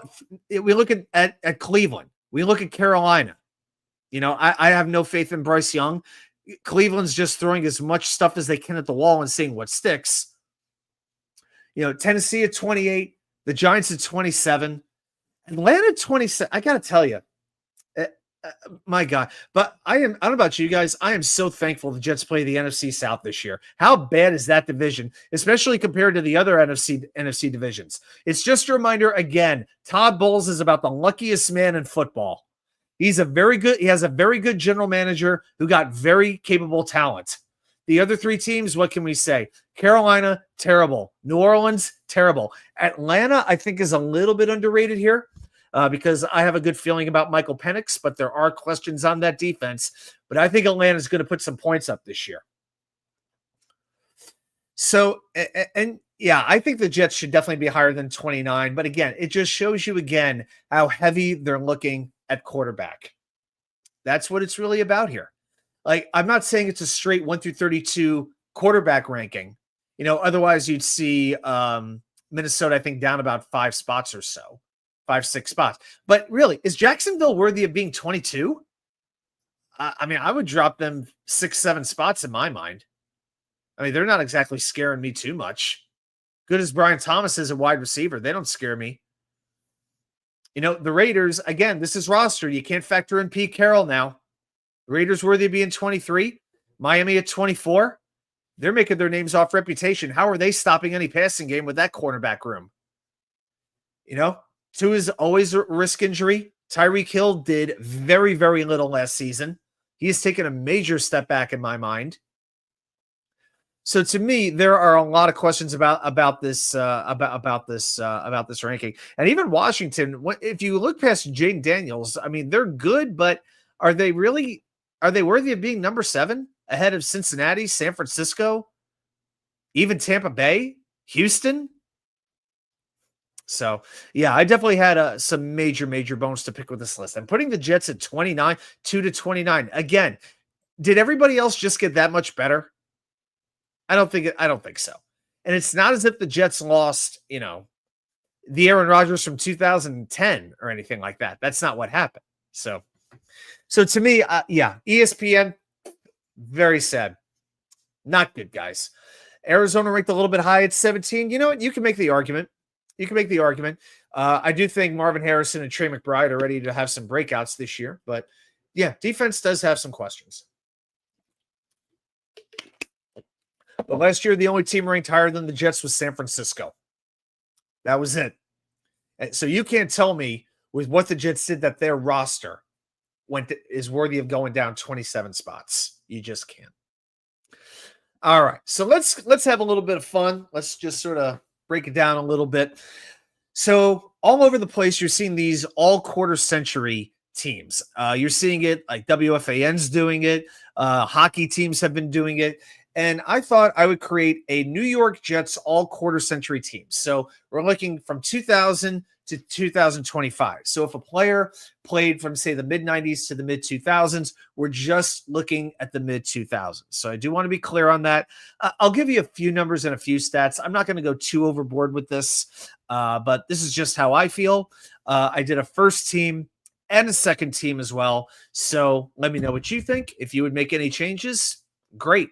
We look at Cleveland. We look at Carolina. You know, I have no faith in Bryce Young. Cleveland's just throwing as much stuff as they can at the wall and seeing what sticks. You know, Tennessee at 28, the Giants at 27, Atlanta at 27. I got to tell you, my God. But I don't know about you guys. I am so thankful the Jets play the NFC South this year. How bad is that division, especially compared to the other NFC divisions? It's just a reminder again, Todd Bowles is about the luckiest man in football. He has a very good general manager who got very capable talent. The other 3 teams, what can we say? Carolina, terrible. New Orleans, terrible. Atlanta, I think, is a little bit underrated here. Because I have a good feeling about Michael Penix, but there are questions on that defense. But I think Atlanta is going to put some points up this year. So, and yeah, I think the Jets should definitely be higher than 29. But again, it just shows you again how heavy they're looking at quarterback. That's what it's really about here. Like, I'm not saying it's a straight 1 through 32 quarterback ranking. You know, otherwise you'd see Minnesota, I think, down about 5 spots or so. 5-6 spots. But really, is Jacksonville worthy of being 22? I mean, I would drop them 6-7 spots in my mind. I mean, they're not exactly scaring me too much. Good as Brian Thomas is a wide receiver, they don't scare me. You know, the Raiders, again, this is roster. You can't factor in Pete Carroll now. The Raiders worthy of being 23. Miami at 24. They're making their names off reputation. How are they stopping any passing game with that cornerback room? You know? Tua is always a risk injury. Tyreek Hill did very, very little last season. He has taken a major step back in my mind. So to me, there are a lot of questions about this ranking. And even Washington, if you look past Jaden Daniels, I mean, they're good, but are they worthy of being number 7 ahead of Cincinnati, San Francisco, even Tampa Bay, Houston? So, yeah, I definitely had some major bones to pick with this list. I'm putting the Jets at 29, 2-29. Again, did everybody else just get that much better? I don't think so. And it's not as if the Jets lost, you know, the Aaron Rodgers from 2010 or anything like that. That's not what happened. So to me, yeah, ESPN, very sad. Not good, guys. Arizona ranked a little bit high at 17. You know what? You can make the argument. I do think Marvin Harrison and Trey McBride are ready to have some breakouts this year. But, yeah, defense does have some questions. But last year, the only team ranked higher than the Jets was San Francisco. That was it. And so you can't tell me with what the Jets did that their roster is worthy of going down 27 spots. You just can't. All right, so let's have a little bit of fun. Let's just sort of break it down a little bit. So all over the place, you're seeing these all quarter century teams. You're seeing it like WFAN's doing it. Hockey teams have been doing it. and I thought I would create a New York Jets all quarter century team. So we're looking from 2000 to 2025. So if a player played from, say, the mid 90s to the mid 2000s, we're just looking at the mid 2000s. So I do want to be clear on that. I'll give you a few numbers and a few stats. I'm not going to go too overboard with this, but this is just how I feel. I did a first team and a second team as well. So let me know what you think. If you would make any changes, great.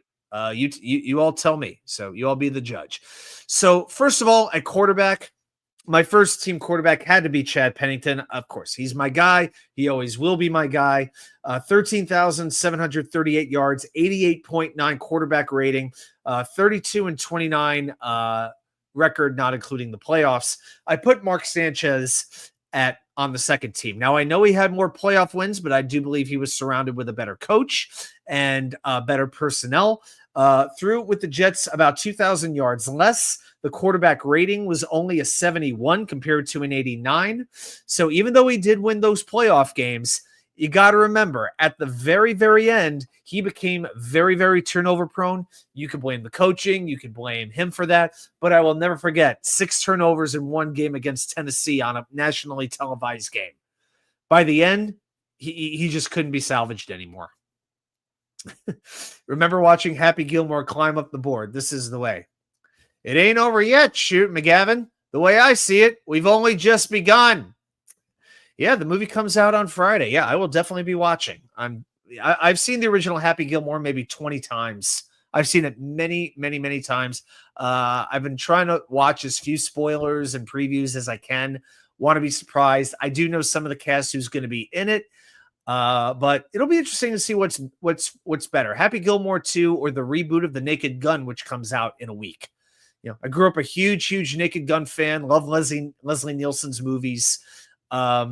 You all tell me. So you all be the judge. So first of all, at quarterback, my first team quarterback had to be Chad Pennington. Of course, he's my guy. He always will be my guy. 13,738 yards, 88.9 quarterback rating, 32-29 record, not including the playoffs. I put Mark Sanchez on the second team. Now, I know he had more playoff wins, but I do believe he was surrounded with a better coach and better personnel. Threw with the Jets about 2,000 yards less. The quarterback rating was only a 71 compared to an 89. So even though he did win those playoff games, you got to remember at the very, very end, he became very, very turnover prone. You can blame the coaching. You can blame him for that. But I will never forget 6 turnovers in one game against Tennessee on a nationally televised game. By the end, he just couldn't be salvaged anymore. Remember watching Happy Gilmore climb up the board. This is the way. It ain't over yet, shoot, McGavin. The way I see it, we've only just begun. Yeah, the movie comes out on Friday. Yeah, I will definitely be watching. I've seen the original Happy Gilmore maybe 20 times. I've seen it many, many, many times. I've been trying to watch as few spoilers and previews as I can. Want to be surprised. I do know some of the cast who's going to be in it. But it'll be interesting to see what's better, Happy Gilmore 2 or the reboot of The Naked Gun, which comes out in a week. You know, I grew up a huge Naked Gun fan. Love Leslie Nielsen's movies. Yeah,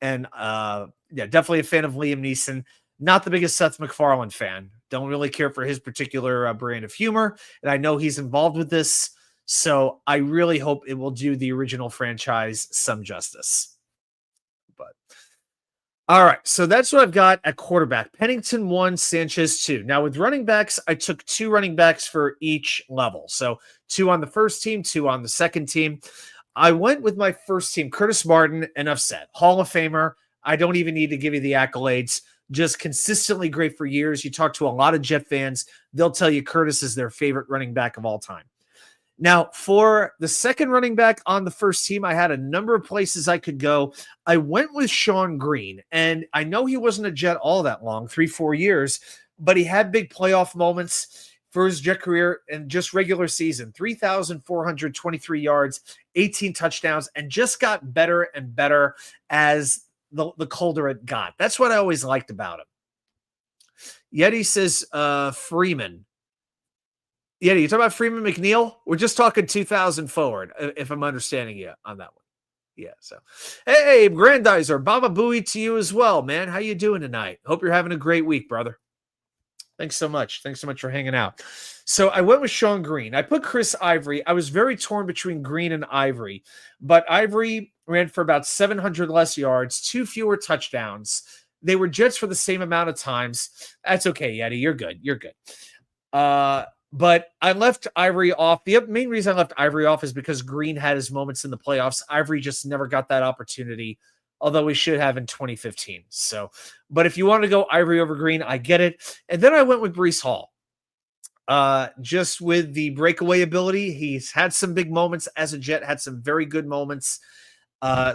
definitely a fan of Liam Neeson. Not the biggest Seth MacFarlane fan. Don't really care for his particular brand of humor. And I know he's involved with this. So I really hope it will do the original franchise some justice. But all right, so that's what I've got at quarterback. Pennington 1, Sanchez 2. Now with running backs, I took 2 running backs for each level. So 2 on the first team, 2 on the second team. I went with my first team, Curtis Martin, enough said. Hall of Famer. I don't even need to give you the accolades. Just consistently great for years. You talk to a lot of Jet fans, they'll tell you Curtis is their favorite running back of all time. Now, for the second running back on the first team, I had a number of places I could go. I went with Sean Green, and I know he wasn't a Jet all that long, 3-4 years, but he had big playoff moments for his Jet career and just regular season. 3,423 yards, 18 touchdowns, and just got better and better as the colder it got. That's what I always liked about him. Yeti says Freeman. Yeah, you talking about Freeman McNeil? We're just talking 2000 forward, if I'm understanding you on that one. Yeah, so. Hey, Grandizer, Baba Booey to you as well, man. How you doing tonight? Hope you're having a great week, brother. Thanks so much. Thanks so much for hanging out. So I went with Sean Green. I put Chris Ivory. I was very torn between Green and Ivory, but Ivory ran for about 700 less yards, 2 fewer touchdowns. They were Jets for the same amount of times. That's okay, Yeti. You're good. You're good. But I left Ivory off. The main reason I left Ivory off is because Green had his moments in the playoffs. Ivory just never got that opportunity, although we should have in 2015. So, but if you want to go Ivory over Green, I get it. And then I went with Breece Hall. Just with the breakaway ability, he's had some big moments as a Jet, had some very good moments.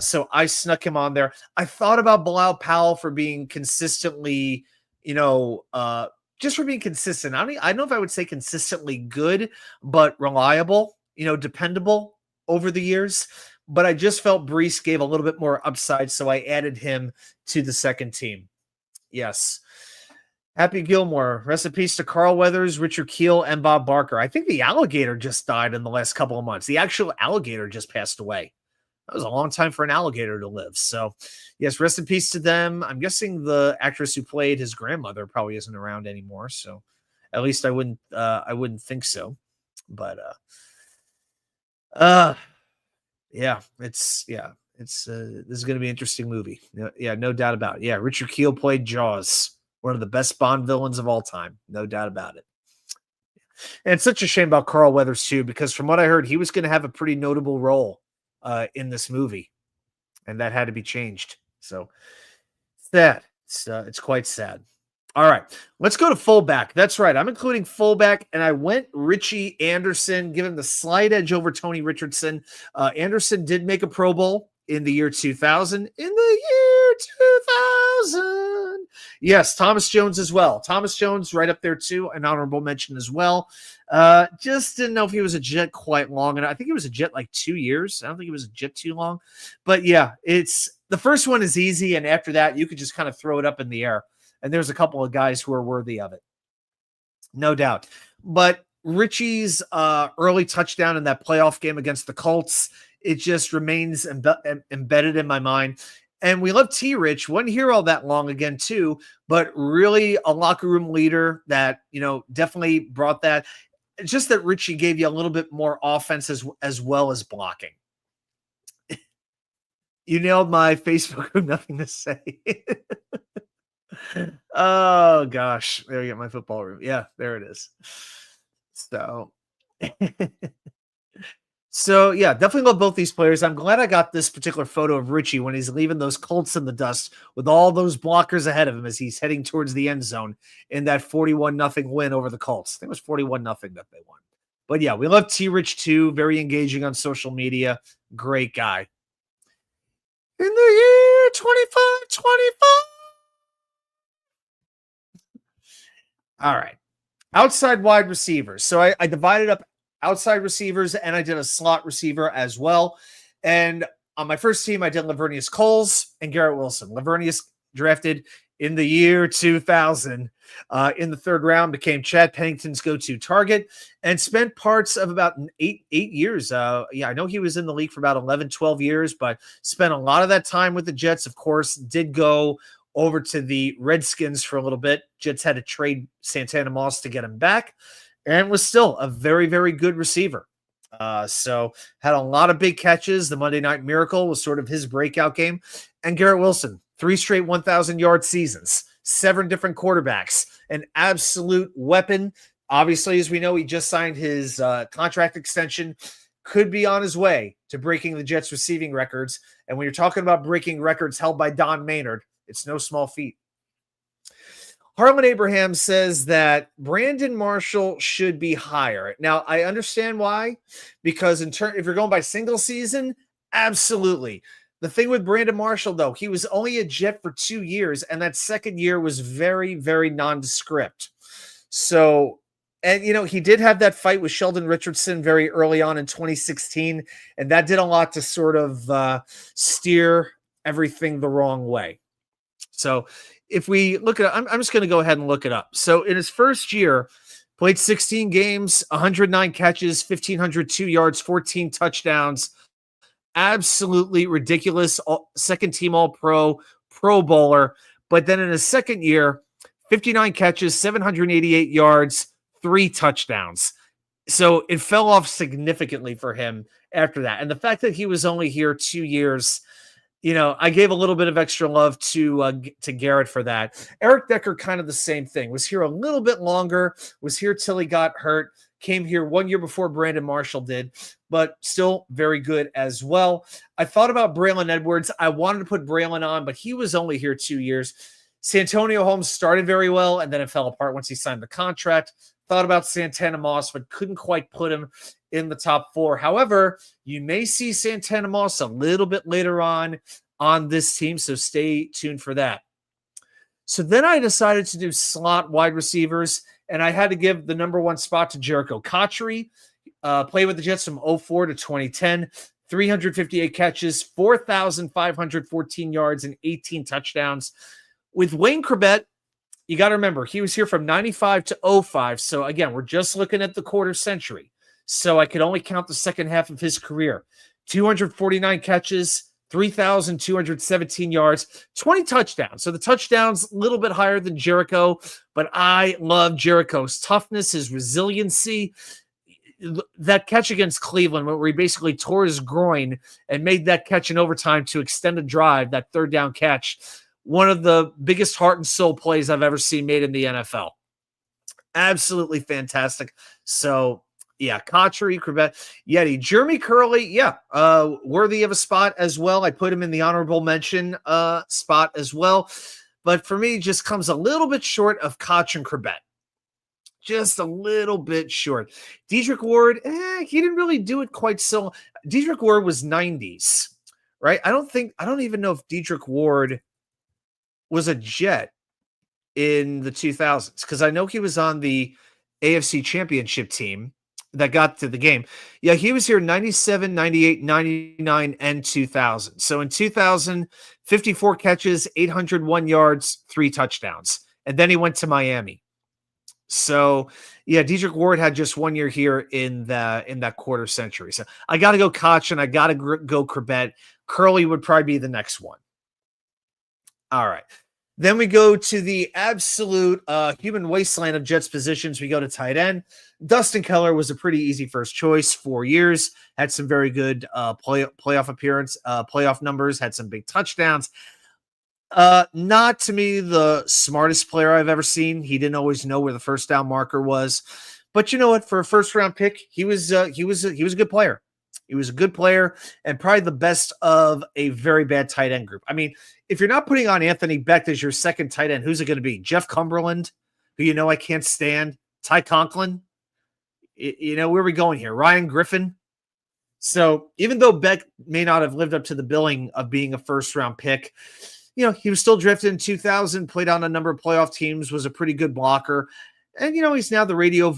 So I snuck him on there. I thought about Bilal Powell for being consistently, just for being consistent. I don't know if I would say consistently good, but reliable, dependable over the years. But I just felt Breece gave a little bit more upside, so I added him to the second team. Yes. Happy Gilmore. Rest in peace to Carl Weathers, Richard Keel, and Bob Barker. I think the alligator just died in the last couple of months. The actual alligator just passed away. That was a long time for an alligator to live. So, yes, rest in peace to them. I'm guessing the actress who played his grandmother probably isn't around anymore. So, at least I wouldn't think so. But, this is going to be an interesting movie. Yeah, no doubt about it. Yeah, Richard Keel played Jaws, one of the best Bond villains of all time. No doubt about it. And it's such a shame about Carl Weathers too, because from what I heard, he was going to have a pretty notable role in this movie, and that had to be changed. So sad. It's quite sad. All right, let's go to fullback. That's right. I'm including fullback, and I went Richie Anderson, given the slight edge over Tony Richardson. Anderson did make a Pro Bowl in the year 2000. In the year 2000. Yes, Thomas Jones as well. Thomas Jones right up there too, an honorable mention as well. Just didn't know if he was a Jet quite long. And I think he was a Jet like 2 years. I don't think he was a Jet too long. But yeah, it's the first one is easy. And after that, you could just kind of throw it up in the air. And there's a couple of guys who are worthy of it. No doubt. But Richie's early touchdown in that playoff game against the Colts, it just remains embedded in my mind. And we love T-Rich. Wasn't here all that long again, too, but really a locker room leader that, definitely brought that. It's just that Richie gave you a little bit more offense as well as blocking. You nailed my Facebook, nothing to say. Oh, gosh. There you get my football room. Yeah, there it is. So, yeah, definitely love both these players. I'm glad I got this particular photo of Richie when he's leaving those Colts in the dust with all those blockers ahead of him as he's heading towards the end zone in that 41-0 win over the Colts. I think it was 41-0 that they won. But, yeah, we love T-Rich, too. Very engaging on social media. Great guy. In the year 2525. All right. Outside wide receivers. So I divided up outside receivers and I did a slot receiver as well. And on my first team, I did Lavernius Coles and Garrett Wilson. Lavernius drafted in the year 2000 in the third round, became Chad Pennington's go-to target and spent parts of about eight years. I know he was in the league for about 11, 12 years, but spent a lot of that time with the Jets. Of course, did go over to the Redskins for a little bit. Jets had to trade Santana Moss to get him back and was still a very, very good receiver. So had a lot of big catches. The Monday Night Miracle was sort of his breakout game. And Garrett Wilson, 3 straight 1,000-yard seasons, 7 different quarterbacks, an absolute weapon. Obviously, as we know, he just signed his contract extension, could be on his way to breaking the Jets receiving records. And when you're talking about breaking records held by Don Maynard, it's no small feat. Harlan Abraham says that Brandon Marshall should be higher. Now, I understand why, because if you're going by single season, absolutely. The thing with Brandon Marshall, though, he was only a Jet for 2 years, and that second year was very, very nondescript. So, and, he did have that fight with Sheldon Richardson very early on in 2016, and that did a lot to sort of steer everything the wrong way. So if we look at I'm just going to go ahead and look it up. So in his first year, played 16 games, 109 catches, 1,502 yards, 14 touchdowns. Absolutely ridiculous. Second team All-Pro, Pro Bowler. But then in his second year, 59 catches, 788 yards, 3 touchdowns. So it fell off significantly for him after that. And the fact that he was only here 2 years, I gave a little bit of extra love to Garrett for that. Eric Decker, kind of the same thing. Was here a little bit longer, was here till he got hurt, came here 1 year before Brandon Marshall did, but still very good as well. I thought about Braylon Edwards. I wanted to put Braylon on, but he was only here 2 years. Santonio Holmes started very well, and then it fell apart once he signed the contract. Thought about Santana Moss, but couldn't quite put him in the top 4. However, you may see Santana Moss a little bit later on this team, so stay tuned for that. So then I decided to do slot wide receivers, and I had to give the number 1 spot to Jericho Cotchery. Played with the Jets from 2004 to 2010, 358 catches, 4,514 yards, and 18 touchdowns. With Wayne Corbett, you got to remember, he was here from 95 to 05. So again, we're just looking at the quarter century. So I could only count the second half of his career. 249 catches, 3,217 yards, 20 touchdowns. So the touchdowns a little bit higher than Jericho, but I love Jericho's toughness, his resiliency. That catch against Cleveland where he basically tore his groin and made that catch in overtime to extend a drive, that third down catch. One of the biggest heart and soul plays I've ever seen made in the NFL. Absolutely fantastic. So, yeah, Kotchery, Corbett, Yeti, Jeremy Curley, yeah, worthy of a spot as well. I put him in the honorable mention spot as well. But for me, just comes a little bit short of Koch and Corbett. Just a little bit short. Dedrick Ward, he didn't really do it quite so. Dedrick Ward was 90s, right? I don't even know if Dedrick Ward was a Jet in the 2000s because I know he was on the AFC Championship team that got to the game. Yeah, he was here 97, 98, 99, and 2000. So in 2000, 54 catches, 801 yards, 3 touchdowns. And then he went to Miami. So, yeah, Dedrick Ward had just 1 year here in that quarter century. So I got to go Koch and I got to go Corbett. Curley would probably be the next one. All right. Then we go to the absolute human wasteland of Jets positions. We go to tight end. Dustin Keller was a pretty easy first choice. 4 years, had some very good playoff appearance, playoff numbers, had some big touchdowns. Not to me the smartest player I've ever seen. He didn't always know where the first down marker was, but you know what? For a first round pick, he was a good player. He was a good player and probably the best of a very bad tight end group. I mean, if you're not putting on Anthony Becht as your second tight end, who's it going to be? Jeff Cumberland, who you know I can't stand. Ty Conklin. You know, where are we going here? Ryan Griffin. So even though Becht may not have lived up to the billing of being a first round pick, you know, he was still drafted in 2000, played on a number of playoff teams, was a pretty good blocker. And, you know, he's now the radio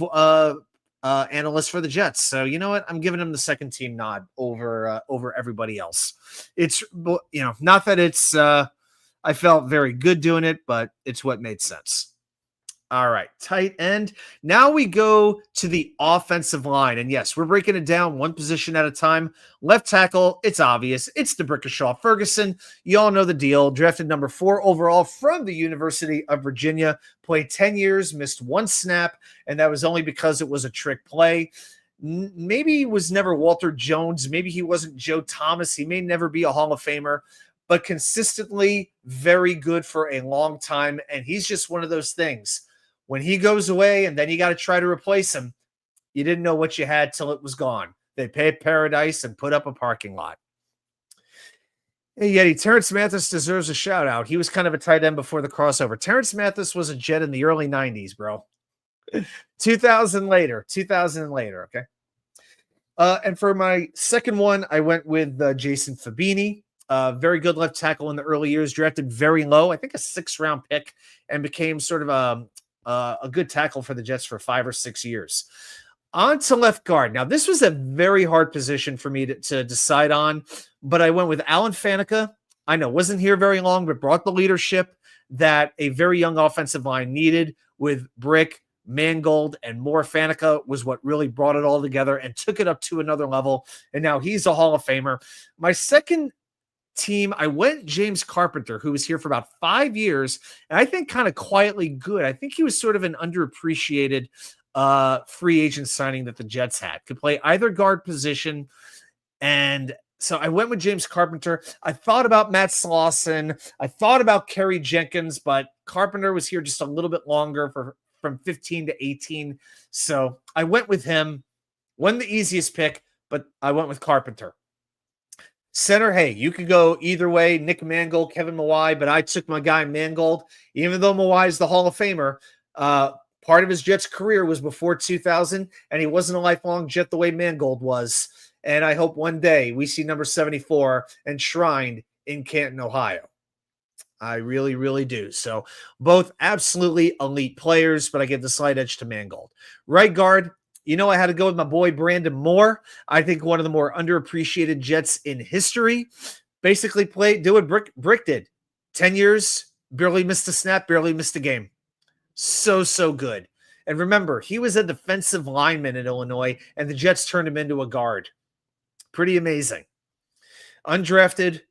analyst for the Jets. So, you know what? I'm giving him the second team nod over everybody else. It's, you know, not that it's, I felt very good doing it, but it's what made sense. All right, tight end. Now we go to the offensive line. And yes, we're breaking it down one position at a time. Left tackle, it's obvious. It's DeBrickashaw Ferguson. You all know the deal. Drafted number 4 overall from the University of Virginia. Played 10 years, missed 1 snap, and that was only because it was a trick play. Maybe he was never Walter Jones. Maybe he wasn't Joe Thomas. He may never be a Hall of Famer, but consistently very good for a long time. And he's just one of those things. When he goes away and then you got to try to replace him, you didn't know what you had till it was gone. They paid paradise and put up a parking lot. Hey, Yeti, Terrence Mathis deserves a shout out. He was kind of a tight end before the crossover. Terrence Mathis was a Jet in the early 90s, bro. 2000 later, okay? And for my second one, I went with Jason Fabini. Very good left tackle in the early years, drafted very low, I think a 6th round pick, and became sort of a good tackle for the Jets for 5 or 6 years. On to left guard. Now, this was a very hard position for me to decide on, but I went with Alan Faneca. I know, wasn't here very long, but brought the leadership that a very young offensive line needed with Brick, Mangold, and more. Faneca was what really brought it all together and took it up to another level, and now he's a Hall of Famer. My second team, I went James Carpenter, who was here for about 5 years, and I think kind of quietly good. I think he was sort of an underappreciated free agent signing that the Jets had. Could play either guard position, and so I went with James Carpenter. I thought about Matt Slauson. I thought about Kerry Jenkins, but Carpenter was here just a little bit longer from 15 to 18, so I went with him. Wasn't the easiest pick, but I went with Carpenter. Center, hey, you could go either way, Nick Mangold, Kevin Mawai, but I took my guy Mangold. Even though Mawai is the Hall of Famer, part of his Jets career was before 2000, and he wasn't a lifelong Jet the way Mangold was. And I hope one day we see number 74 enshrined in Canton, Ohio. I really, really do. So both absolutely elite players, but I give the slight edge to Mangold. Right guard, you know, I had to go with my boy Brandon Moore. I think one of the more underappreciated Jets in history. Basically do what Brick did. 10 years, barely missed a snap, barely missed a game. So good. And remember, he was a defensive lineman in Illinois, and the Jets turned him into a guard. Pretty amazing. Undrafted,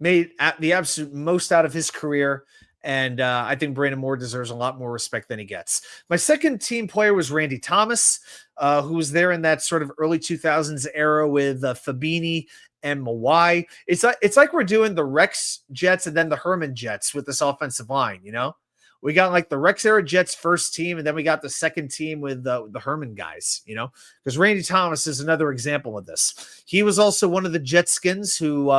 made the absolute most out of his career. And I think Brandon Moore deserves a lot more respect than he gets. My second team player was Randy Thomas, who was there in that sort of early 2000s era with Fabini and Mawai. It's like we're doing the Rex Jets and then the Herman Jets with this offensive line, you know? We got like the Rex era Jets first team, and then we got the second team with the Herman guys, because Randy Thomas is another example of this. He was also one of the Jetskins who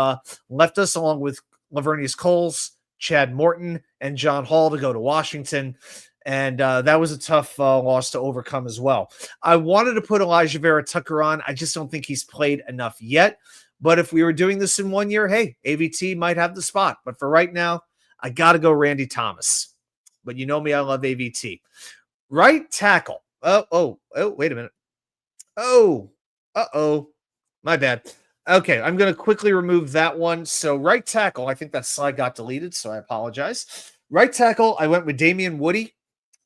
left us along with Lavernius Coles, Chad Morton, and John Hall to go to Washington. And that was a tough loss to overcome as well. I wanted to put Elijah Vera Tucker on. I just don't think he's played enough yet. But if we were doing this in 1 year, hey, AVT might have the spot. But for right now, I got to go Randy Thomas. But you know me, I love AVT. Right tackle. Oh, wait a minute. My bad. Okay, I'm going to quickly remove that one. So right tackle, I think that slide got deleted, so I apologize. Right tackle, I went with Damian Woody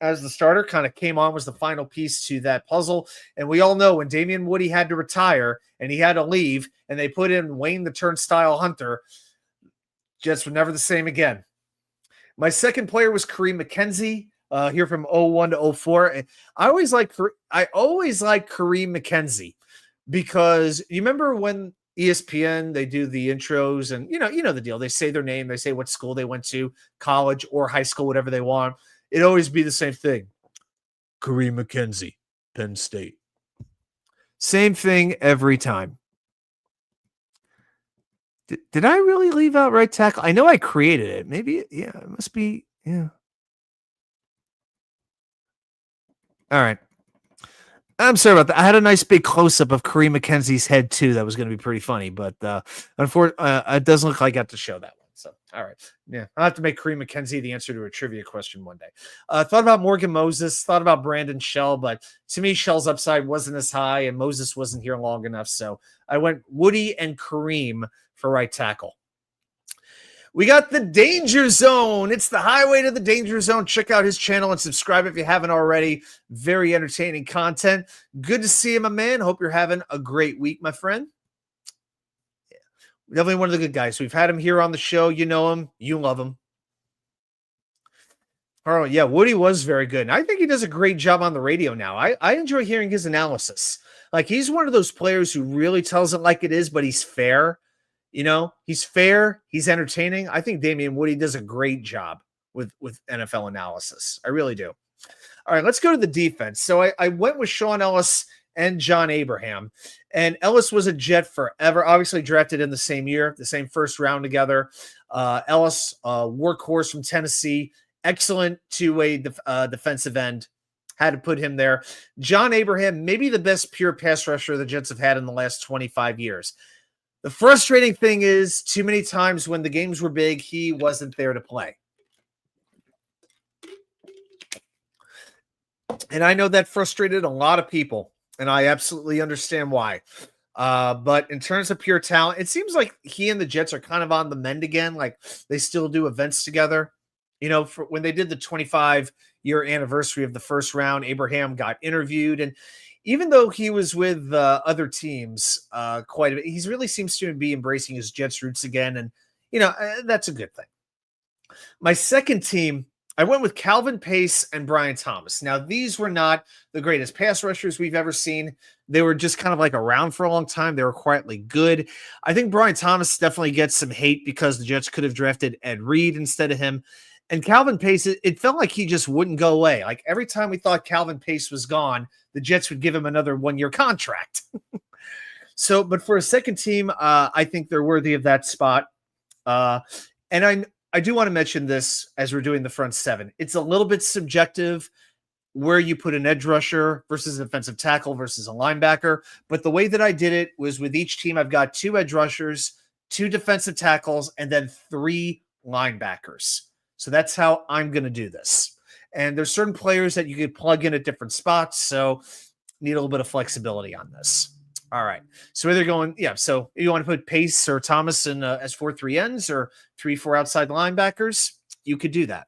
as the starter, kind of came on, was the final piece to that puzzle. And we all know when Damian Woody had to retire and he had to leave and they put in Wayne the Turnstile Hunter, Jets were never the same again. My second player was Kareem McKenzie, here from 01 to 04. And I always like Kareem McKenzie because you remember when ESPN, they do the intros and you know the deal. They say their name, they say what school they went to, college or high school, whatever they want. It'd always be the same thing. Kareem McKenzie, Penn State. Same thing every time. Did I really leave out right tackle? I know I created it. Maybe, yeah, it must be, yeah. All right. I'm sorry about that. I had a nice big close-up of Kareem McKenzie's head, too. That was going to be pretty funny, but unfortunately, it doesn't look like I got to show that one. So, all right. Yeah, I'll have to make Kareem McKenzie the answer to a trivia question one day. Thought about Morgan Moses, thought about Brandon Shell, but to me, Shell's upside wasn't as high, and Moses wasn't here long enough. So I went Woody and Kareem for right tackle. We got the Danger Zone. It's the highway to the Danger Zone. Check out his channel and subscribe if you haven't already. Very entertaining content. Good to see you, my man. Hope you're having a great week, my friend. Yeah. Definitely one of the good guys. We've had him here on the show. You know him. You love him. Oh, yeah, Woody was very good. And I think he does a great job on the radio now. I enjoy hearing his analysis. Like, he's one of those players who really tells it like it is, but he's fair. He's fair. He's entertaining. I think Damian Woody does a great job with NFL analysis. I really do. All right, let's go to the defense. So I went with Sean Ellis and John Abraham. And Ellis was a Jet forever, obviously drafted in the same year, the same first round together. Ellis, workhorse from Tennessee, excellent two-way defensive end. Had to put him there. John Abraham, maybe the best pure pass rusher the Jets have had in the last 25 years. The frustrating thing is, too many times when the games were big, he wasn't there to play. And I know that frustrated a lot of people, and I absolutely understand why. But in terms of pure talent, it seems like he and the Jets are kind of on the mend again. Like, they still do events together. When they did the 25-year anniversary of the first round, Abraham got interviewed, and even though he was with other teams quite a bit, he really seems to be embracing his Jets roots again. And, that's a good thing. My second team, I went with Calvin Pace and Brian Thomas. Now, these were not the greatest pass rushers we've ever seen. They were just kind of like around for a long time. They were quietly good. I think Brian Thomas definitely gets some hate because the Jets could have drafted Ed Reed instead of him. And Calvin Pace, it felt like he just wouldn't go away. Like, every time we thought Calvin Pace was gone, the Jets would give him another one-year contract. But for a second team, I think they're worthy of that spot. And I do want to mention this as we're doing the front seven. It's a little bit subjective where you put an edge rusher versus an offensive tackle versus a linebacker. But the way that I did it was with each team, I've got 2 edge rushers, 2 defensive tackles, and then 3 linebackers. So that's how I'm going to do this. And there's certain players that you could plug in at different spots. So need a little bit of flexibility on this. All right. So either going, so you want to put Pace or Thomas in as 4-3 ends or 3-4 outside linebackers, you could do that.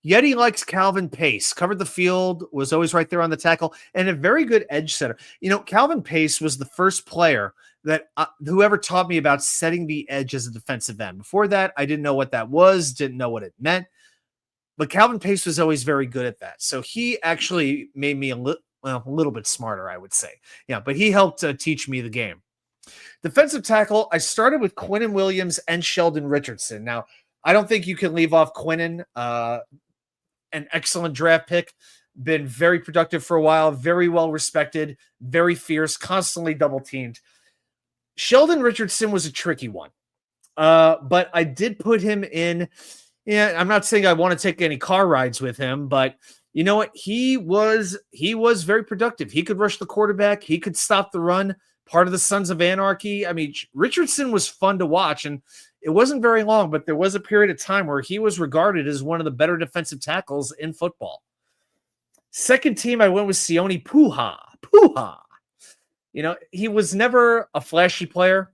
Yeti likes Calvin Pace. Covered the field, was always right there on the tackle, and a very good edge setter. Calvin Pace was the first player that whoever taught me about setting the edge as a defensive end. Before that, I didn't know what that was, didn't know what it meant. But Calvin Pace was always very good at that. So he actually made me a little bit smarter, I would say. Yeah, but he helped teach me the game. Defensive tackle, I started with Quinnen Williams and Sheldon Richardson. Now, I don't think you can leave off Quinnen. an excellent draft pick, been very productive for a while, very well respected, very fierce, constantly double teamed. Sheldon Richardson was a tricky one. But I did put him in. Yeah, I'm not saying I want to take any car rides with him, but you know what? He was very productive. He could rush the quarterback. He could stop the run. Part of the Sons of Anarchy. I mean, Richardson was fun to watch, and it wasn't very long, but there was a period of time where he was regarded as one of the better defensive tackles in football. Second team, I went with Sione Puha. Puha. You know, he was never a flashy player.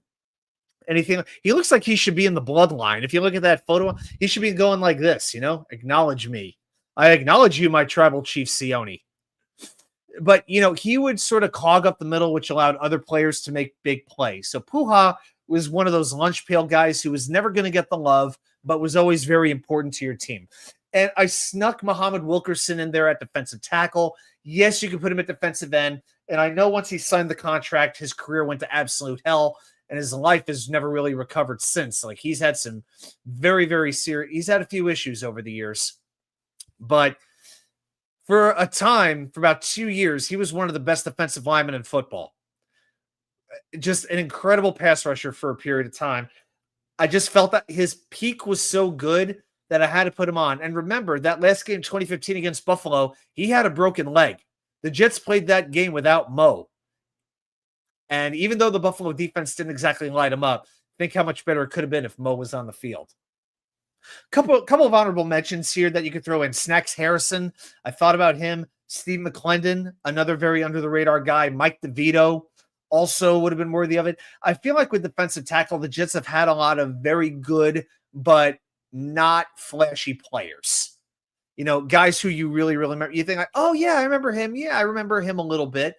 Anything. He looks like he should be in the bloodline. If you look at that photo, he should be going like this, you know, acknowledge me. I acknowledge you, my tribal chief Sione. But, you know, he would sort of clog up the middle, which allowed other players to make big plays. So Puha was one of those lunch pail guys who was never going to get the love, but was always very important to your team. And I snuck Muhammad Wilkerson in there at defensive tackle. Yes, you could put him at defensive end. And I know once he signed the contract, his career went to absolute hell. And his life has never really recovered since. Like, he's had some very, very serious, he's had a few issues over the years. But for a time, for about 2 years, he was one of the best defensive linemen in football. Just an incredible pass rusher for a period of time. I just felt that his peak was so good that I had to put him on. And remember, that last game, 2015 against Buffalo, he had a broken leg. The Jets played that game without Mo. And even though the Buffalo defense didn't exactly light him up, think how much better it could have been if Mo was on the field. Couple of honorable mentions here that you could throw in. Snacks Harrison, I thought about him. Steve McClendon, another very under-the-radar guy. Mike DeVito also would have been worthy of it. I feel like with defensive tackle, the Jets have had a lot of very good but not flashy players. You know, guys who you really, really remember. You think, like, oh, yeah, I remember him. Yeah, I remember him a little bit.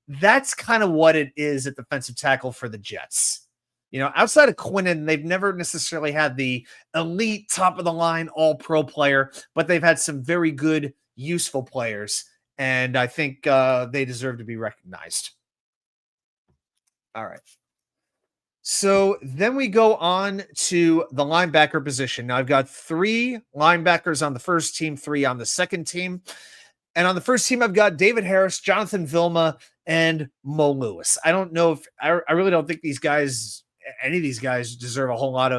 That's kind of what it is at defensive tackle for the Jets. You know, outside of Quinnen, they've never necessarily had the elite top of the line all-pro player, but they've had some very good, useful players. And I think they deserve to be recognized. All right. So then we go on to the linebacker position. Now I've got 3 linebackers on the first team, 3 on the second team. And on the first team, I've got David Harris, Jonathan Vilma, and Mo Lewis. I don't know if I really don't think any of these guys deserve a whole lot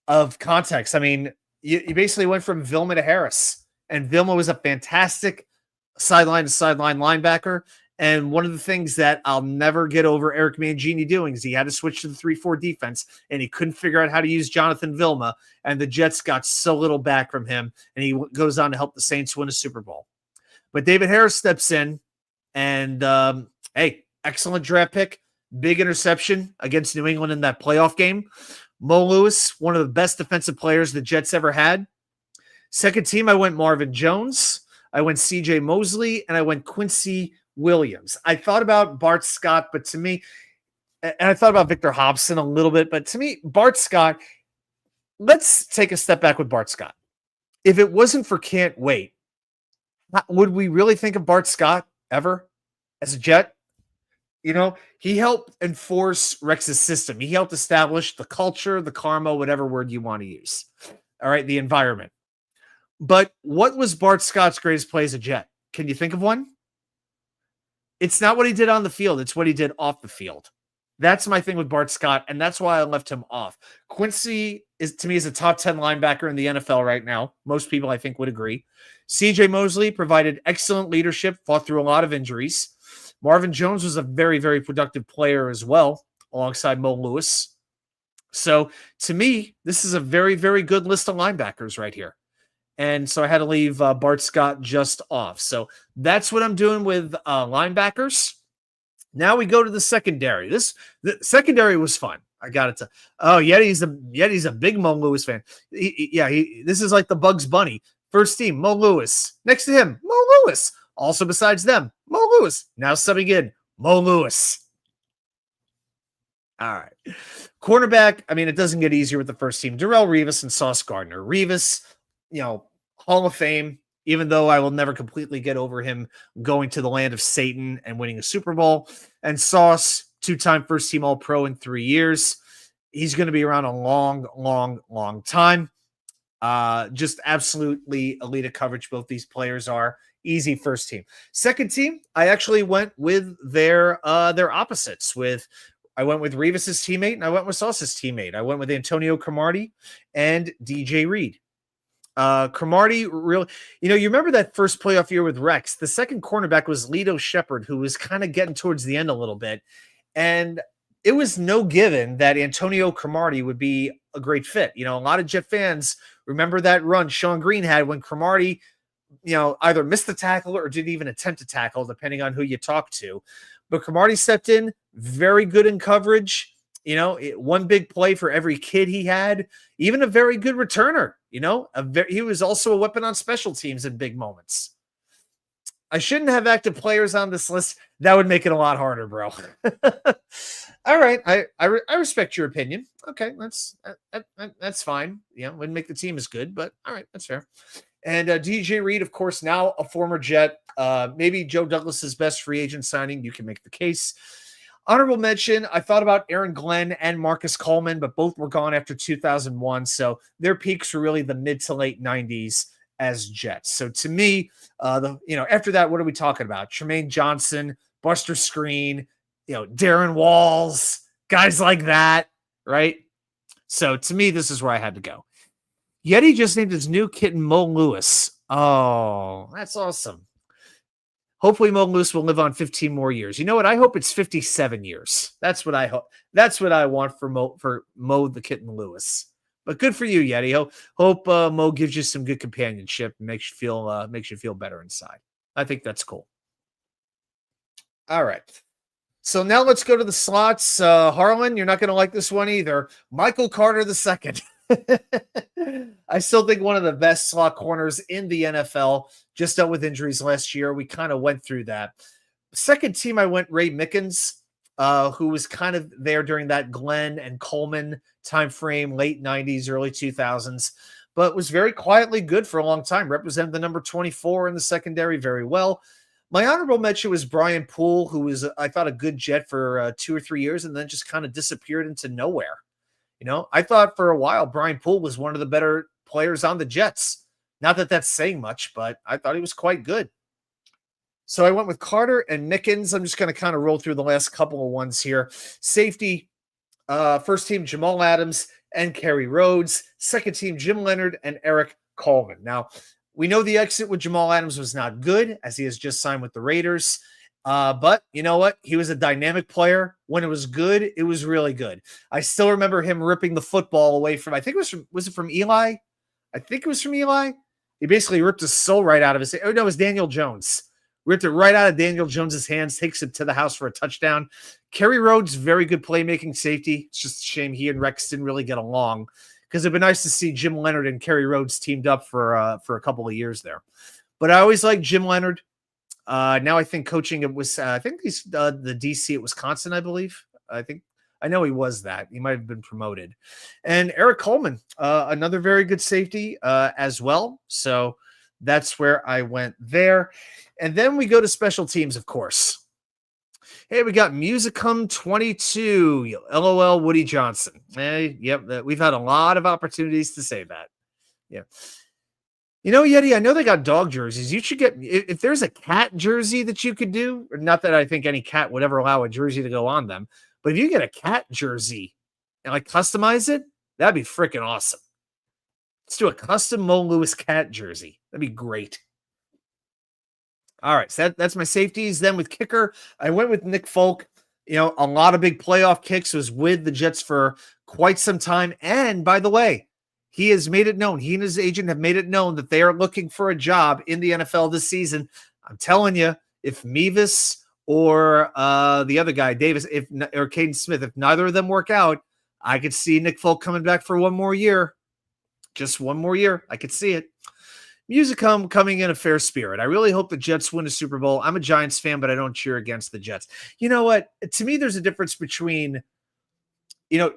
of context. I mean, you basically went from Vilma to Harris, and Vilma was a fantastic sideline to sideline linebacker. And one of the things that I'll never get over Eric Mangini doing is he had to switch to the 3-4 defense, and he couldn't figure out how to use Jonathan Vilma, and the Jets got so little back from him, and he goes on to help the Saints win a Super Bowl. But David Harris steps in, and hey, excellent draft pick, big interception against New England in that playoff game. Mo Lewis, one of the best defensive players the Jets ever had. Second team, I went Marvin Jones, I went C.J. Mosley, and I went Quincy Williams. I thought about Bart Scott, but to me, and I thought about Victor Hobson a little bit, but to me, Bart Scott, let's take a step back with Bart Scott. If it wasn't for Can't Wait, would we really think of Bart Scott ever as a Jet? You know, he helped enforce Rex's system. He helped establish the culture, the karma, whatever word you want to use. All right, the environment. But what was Bart Scott's greatest play as a Jet? Can you think of one? It's not what he did on the field. It's what he did off the field. That's my thing with Bart Scott, and that's why I left him off. Quincy, to me, is a top 10 linebacker in the NFL right now. Most people, I think, would agree. C.J. Mosley provided excellent leadership, fought through a lot of injuries. Marvin Jones was a very, very productive player as well, alongside Mo Lewis. So, to me, this is a very, very good list of linebackers right here. And so I had to leave Bart Scott just off. So that's what I'm doing with linebackers. Now we go to the secondary. The secondary was fun. I got it. Yeti's a big Mo Lewis fan. This is like the Bugs Bunny. First team, Mo Lewis. Next to him, Mo Lewis. Also besides them, Mo Lewis. Now subbing in, Mo Lewis. All right. Cornerback, I mean, it doesn't get easier with the first team. Darrelle Revis and Sauce Gardner. Revis, Hall of Fame, even though I will never completely get over him going to the land of Satan and winning a Super Bowl. And Sauce, 2-time first-team All-Pro in 3 years. He's going to be around a long, long, long time. Just absolutely elite at coverage. Both these players are easy first team. Second team, I actually went with their opposites. I went with Revis's teammate and I went with Sauce's teammate. I went with Antonio Cromartie and DJ Reed. Cromartie really, you remember that first playoff year with Rex, the second cornerback was Lito Shepherd, who was kind of getting towards the end a little bit. And it was no given that Antonio Cromartie would be a great fit. A lot of Jet fans remember that run Sean Green had when Cromartie, either missed the tackle or didn't even attempt to tackle, depending on who you talk to. But Cromartie stepped in, very good in coverage. One big play for every kid he had, even a very good returner. He was also a weapon on special teams in big moments. I shouldn't have active players on this list. That would make it a lot harder, bro. All right. I respect your opinion. Okay. That's fine. Wouldn't make the team as good, but all right. That's fair. And DJ Reed, of course, now a former Jet, maybe Joe Douglas's best free agent signing. You can make the case. Honorable mention, I thought about Aaron Glenn and Marcus Coleman, but both were gone after 2001. So their peaks were really the mid to late 90s as Jets. So to me, after that, what are we talking about? Tremaine Johnson, Buster Screen, Darren Walls, guys like that, right? So to me, this is where I had to go. Yeti just named his new kitten Mo Lewis. Oh, that's awesome. Hopefully Mo Lewis will live on 15 more years. You know what? I hope it's 57 years. That's what I hope. That's what I want for Mo the kitten Lewis. But good for you, Yeti. Hope Mo gives you some good companionship and makes you feel better inside. I think that's cool. All right. So now let's go to the slots. Harlan, you're not going to like this one either. Michael Carter II. I still think one of the best slot corners in the NFL. Just dealt with injuries last year. We kind of went through that. Second team, I went Ray Mickens, who was kind of there during that Glenn and Coleman timeframe, late 90s, early 2000s, but was very quietly good for a long time. Represented the number 24 in the secondary very well. My honorable mention was Brian Poole, who was, I thought, a good Jet for 2 or 3 years and then just kind of disappeared into nowhere. I thought for a while Brian Poole was one of the better players on the Jets. Not that that's saying much, but I thought he was quite good. So I went with Carter and Mickens. I'm just going to kind of roll through the last couple of ones here. Safety, first team, Jamal Adams and Kerry Rhodes. Second team, Jim Leonard and Eric Coleman. Now, we know the exit with Jamal Adams was not good, as he has just signed with the Raiders. But you know what? He was a dynamic player. When it was good, it was really good. I still remember him ripping the football away from, I think was it from Eli? I think it was from Eli. He basically ripped his soul right out of his, oh no, it was Daniel Jones. Ripped it right out of Daniel Jones's hands, takes it to the house for a touchdown. Kerry Rhodes, very good playmaking safety. It's just a shame he and Rex didn't really get along, because it'd be nice to see Jim Leonard and Kerry Rhodes teamed up for a couple of years there. But I always liked Jim Leonard. Now I think coaching, it was, I think he's the DC at Wisconsin, I believe. I know he was that. He might have been promoted. And Eric Coleman, another very good safety as well. So that's where I went there. And then we go to special teams, of course. Hey, we got Musicum 22, LOL Woody Johnson. Hey, yep, we've had a lot of opportunities to say that. Yeah. Yeti, I know they got dog jerseys. You should get, if there's a cat jersey that you could do, not that I think any cat would ever allow a jersey to go on them, but if you get a cat jersey and customize it, that'd be freaking awesome. Let's do a custom Mo Lewis cat jersey. That'd be great. All right, so that's my safeties. Then with kicker, I went with Nick Folk. A lot of big playoff kicks, was with the Jets for quite some time. And by the way, he has made it known. He and his agent have made it known that they are looking for a job in the NFL this season. I'm telling you, if Mevis or the other guy, Davis, or Caden Smith, if neither of them work out, I could see Nick Folk coming back for one more year. Just one more year. I could see it. Musicum coming in a fair spirit. I really hope the Jets win a Super Bowl. I'm a Giants fan, but I don't cheer against the Jets. You know what? To me, there's a difference between,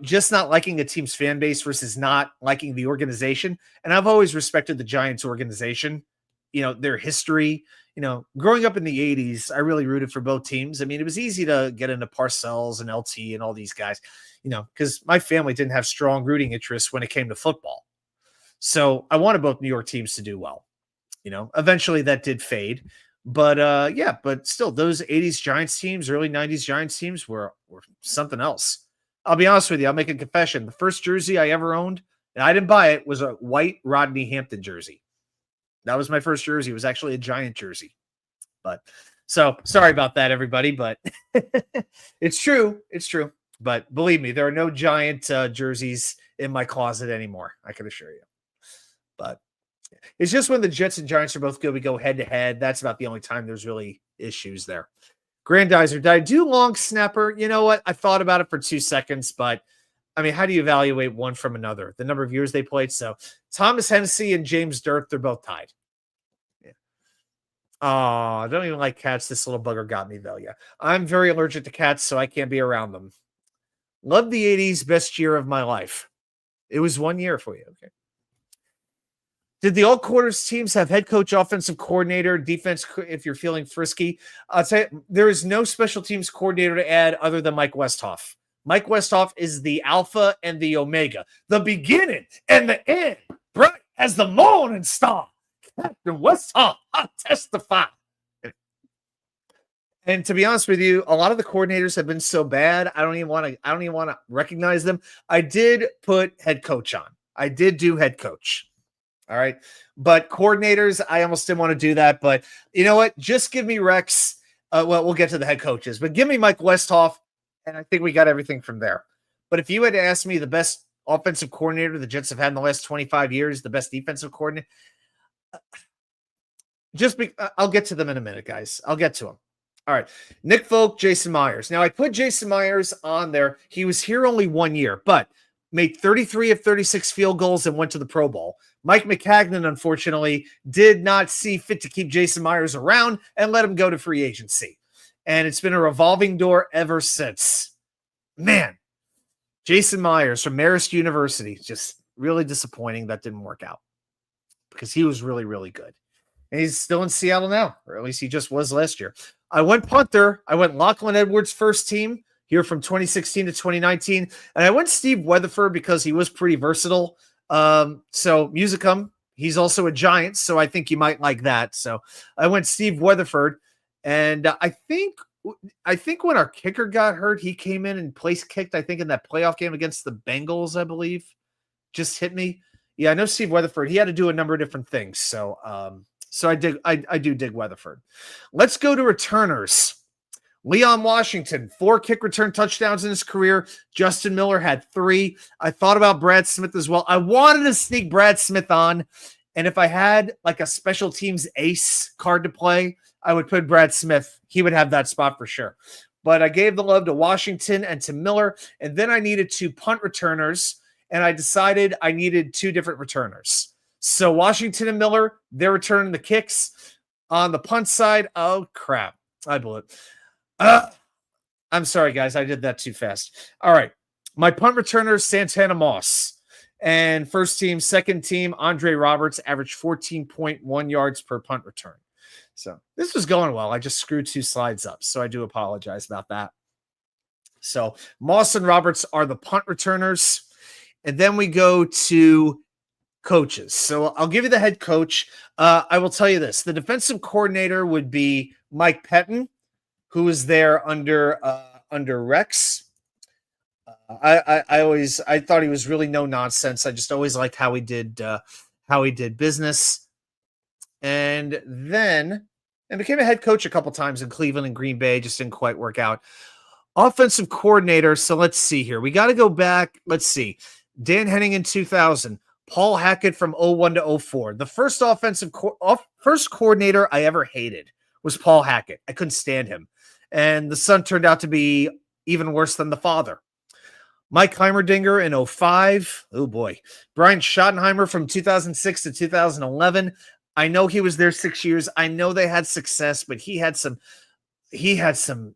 just not liking a team's fan base versus not liking the organization. And I've always respected the Giants organization, their history. Growing up in the 80s, I really rooted for both teams. I mean, it was easy to get into Parcells and LT and all these guys, because my family didn't have strong rooting interests when it came to football. So I wanted both New York teams to do well. Eventually that did fade. But but still, those 80s Giants teams, early 90s Giants teams were something else. I'll be honest with you. I'll make a confession. The first jersey I ever owned, and I didn't buy it, was a white Rodney Hampton jersey. That was my first jersey. It was actually a Giant jersey. But so sorry about that, everybody. But it's true. It's true. But believe me, there are no Giant jerseys in my closet anymore. I can assure you. But it's just when the Jets and Giants are both good, we go head to head. That's about the only time there's really issues there. Grandizer, did I do long snapper? You know what? I thought about it for 2 seconds, but I mean, how do you evaluate one from another? The number of years they played. So Thomas Hennessy and James Dirk, they're both tied. Yeah. Oh, I don't even like cats. This little bugger got me though. Yeah. I'm very allergic to cats, so I can't be around them. Love the 80s, best year of my life. It was 1 year for you. Okay. Did the all quarters teams have head coach, offensive coordinator, defense? If you're feeling frisky, I'll tell you, there is no special teams coordinator to add other than Mike Westhoff. Mike Westhoff is the alpha and the omega, the beginning and the end, bright as the morning star. Captain Westhoff, I testify. And to be honest with you, a lot of the coordinators have been so bad. I don't even want to recognize them. I did put head coach on. I did do head coach. All right. But coordinators, I almost didn't want to do that. But you know what? Just give me Rex. We'll get to the head coaches, but give me Mike Westhoff. And I think we got everything from there. But if you had to ask me the best offensive coordinator the Jets have had in the last 25 years, the best defensive coordinator, I'll get to them in a minute, guys. I'll get to them. All right. Nick Folk, Jason Myers. Now, I put Jason Myers on there. He was here only 1 year, but made 33 of 36 field goals and went to the Pro Bowl. Mike McCagnon, unfortunately, did not see fit to keep Jason Myers around and let him go to free agency. And it's been a revolving door ever since. Man, Jason Myers from Marist University, just really disappointing that didn't work out because he was really, really good. And he's still in Seattle now, or at least he just was last year. I went punter. I went Lachlan Edwards first team here from 2016 to 2019. And I went Steve Weatherford because he was pretty versatile. So Musicum, he's also a Giant, so I think you might like that. So I went Steve Weatherford. And I think when our kicker got hurt, he came in and place kicked, I think, in that playoff game against the Bengals, I believe. Just hit me. Yeah, I know Steve Weatherford. He had to do a number of different things. So I do dig Weatherford. Let's go to returners. Leon Washington, 4 kick return touchdowns in his career. Justin Miller had 3. I thought about Brad Smith as well. I wanted to sneak Brad Smith on. And if I had like a special teams ace card to play, I would put Brad Smith. He would have that spot for sure. But I gave the love to Washington and to Miller. And then I needed 2 punt returners. And I decided I needed 2 different returners. So Washington and Miller, they're returning the kicks. On the punt side, oh, crap. I blew it. I'm sorry, guys. I did that too fast. All right. My punt returner, Santana Moss. And first team, second team, Andre Roberts averaged 14.1 yards per punt return. So this was going well. I just screwed 2 slides up. So I do apologize about that. So Moss and Roberts are the punt returners. And then we go to coaches. So I'll give you the head coach. I will tell you this. The defensive coordinator would be Mike Pettin, who was there under Rex. I thought he was really no nonsense. I just always liked how he did business. And then became a head coach a couple times in Cleveland and Green Bay. Just didn't quite work out. Offensive coordinator. So let's see here. We got to go back. Let's see. Dan Henning in 2000. Paul Hackett from 01 to 04. The first first coordinator I ever hated was Paul Hackett. I couldn't stand him. And the son turned out to be even worse than the father. Mike Heimerdinger in 05. Oh, boy. Brian Schottenheimer from 2006 to 2011. I know he was there 6 years. I know they had success, but he had some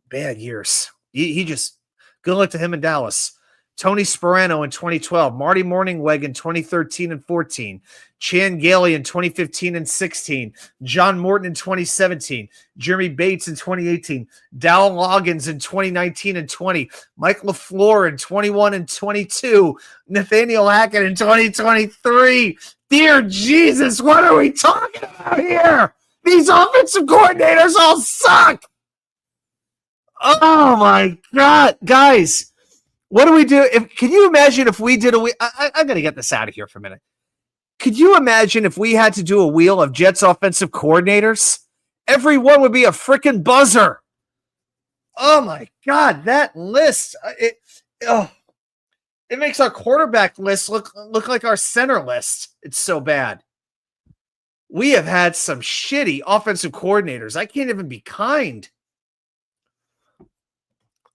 bad years. He just, good luck to him in Dallas. Tony Sperano in 2012, Marty Morningweg in 2013 and 14, Chan Gailey in 2015 and 16, John Morton in 2017, Jeremy Bates in 2018, Dowell Loggins in 2019 and 20, Mike LaFleur in 21 and 22, Nathaniel Hackett in 2023, Dear Jesus, what are we talking about here? These offensive coordinators all suck. Oh my God, guys, what do we do? Can you imagine if we did I'm going to get this out of here for a minute. Could you imagine if we had to do a wheel of Jets offensive coordinators? Everyone would be a freaking buzzer. Oh my God, that list. It makes our quarterback list look like our center list. It's so bad. We have had some shitty offensive coordinators. I can't even be kind.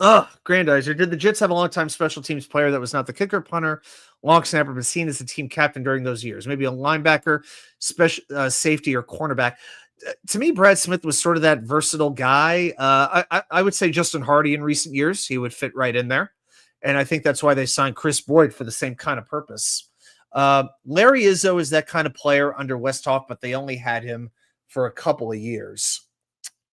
Grandizer, did the Jets have a long-time special teams player that was not the kicker, punter, long snapper, but seen as the team captain during those years? Maybe a linebacker, special safety, or cornerback. To me, Brad Smith was sort of that versatile guy. I would say Justin Hardy in recent years. He would fit right in there. And I think that's why they signed Chris Boyd for the same kind of purpose. Larry Izzo is that kind of player under Westhoff, but they only had him for a couple of years.